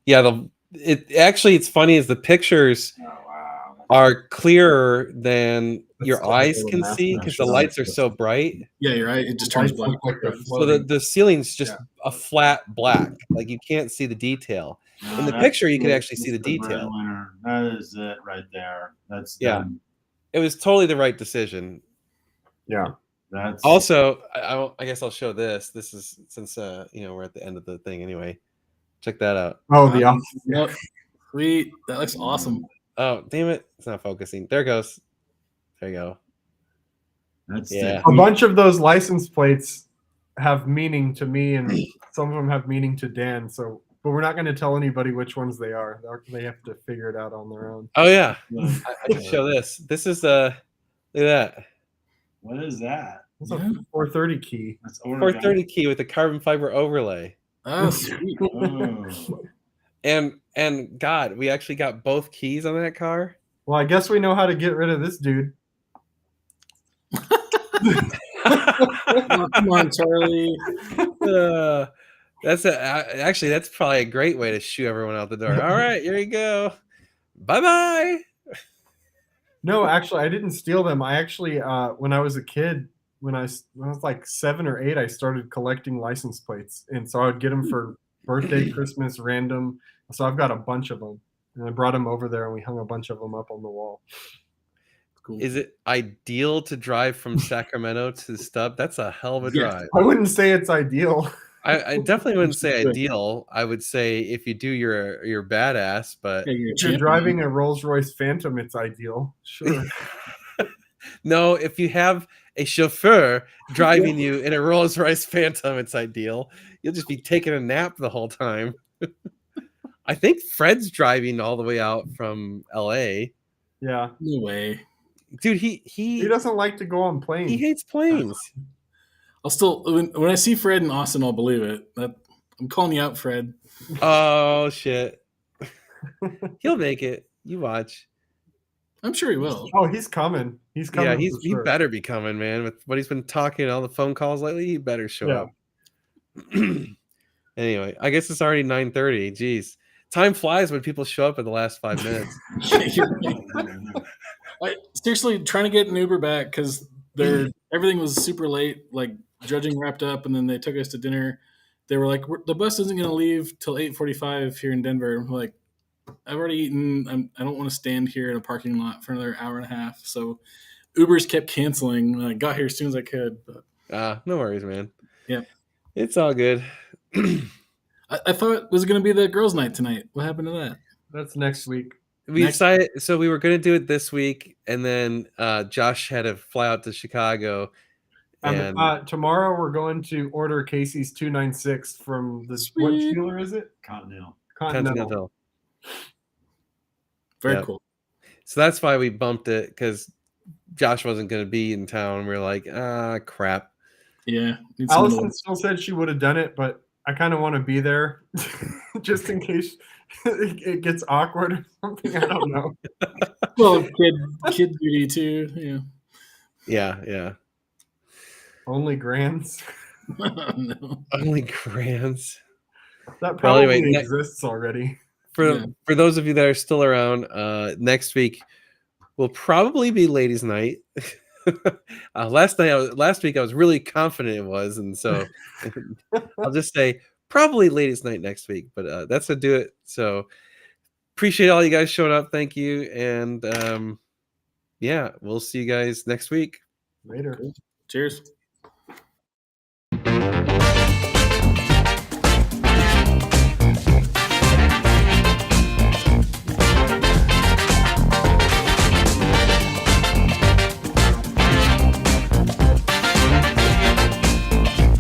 Yeah, it's funny is the pictures Oh wow. are clearer than That's your still eyes a little can math see now, because the sure. lights are so bright. Yeah, you're right. It just turns Lights black. look like they're So floating. the ceiling's just Yeah. a flat black. Like you can't see the detail. In the picture, you could actually see the detail. That is it right there. That's Yeah. done. It was totally the right decision. Yeah. That's Also, I guess I'll show this. This is since we're at the end of the thing anyway. Check that out. Oh, the office. Yep. Sweet. That looks awesome. Oh, damn it. It's not focusing. There it goes. There you go. that's Yeah. A bunch of those license plates have meaning to me, and some of them have meaning to Dan. So, but we're not going to tell anybody which ones they are. They have to figure it out on their own. Oh yeah. the- I can show this. This is look at that. What is that? It's Yeah. a 430 key. That's origami. 430 key with the carbon fiber overlay. Oh, sweet. Oh. And God, we actually got both keys on that car. Well, I guess we know how to get rid of this dude. Oh, come on, Charlie. Actually that's probably a great way to shoo everyone out the door. All right, here you go. Bye bye. No, actually, I didn't steal them. I actually, when I was a kid, when I was like 7 or 8, I started collecting license plates, and so I would get them for birthday, Christmas, random. So I've got a bunch of them, and I brought them over there, and we hung a bunch of them up on the wall. Cool. Is it ideal to drive from Sacramento to Stub? That's a hell of a Yes. drive. I wouldn't say it's ideal. I definitely wouldn't say Good. ideal. I would say if you do, you're badass. But Yeah, you're a If you're champion. driving a Rolls Royce Phantom, it's ideal. Sure. no, if you have a chauffeur driving you in a Rolls Royce Phantom, it's ideal. You'll just be taking a nap the whole time. I think Fred's driving all the way out from LA. Yeah. No way. Dude, He he doesn't like to go on planes. he hates planes. I'll still when I see Fred in Austin, I'll believe it. I'm calling you out, Fred. Oh shit. He'll make it. You watch. I'm sure he will. Oh, he's coming. He's coming. Yeah, for he sure. better be coming, man. With what he's been talking on the phone calls lately, he better show Yeah. up. Anyway, I guess it's already 9:30. Jeez. Time flies when people show up in the last 5 minutes. Yeah, you're right. Seriously, trying to get an Uber back because everything was super late. Like judging wrapped up, and then they took us to dinner. They were like, "The bus isn't going to leave till 8:45 here in Denver." I'm like, I've already eaten. I don't want to stand here in a parking lot for another hour and a half. So Ubers kept canceling. I got here as soon as I could. But No worries, man. Yeah. It's all good. I thought it was going to be the girls' night tonight. What happened to that? That's next week. We Next- decided, so we were going to do it this week, and then Josh had to fly out to Chicago. And Tomorrow we're going to order Casey's 296 from the Sweet. what dealer is it? Continental. Continental. Very Yeah. cool. So that's why we bumped it, because Josh wasn't going to be in town. We are like, crap. Yeah. need someone to- Allison still said she would have done it, but I kind of want to be there just in case it gets awkward or something. I don't know. Well, kid duty too. Yeah. Only grands. Yeah. No. Only grands. That Well, probably anyway, exists already. For those of you that are still around, next week will probably be ladies' night. Last week I was really confident it was, and so I'll just say probably ladies' night next week. But that's to do it. So appreciate all you guys showing up. Thank you, and yeah, we'll see you guys next week. Later. Cheers.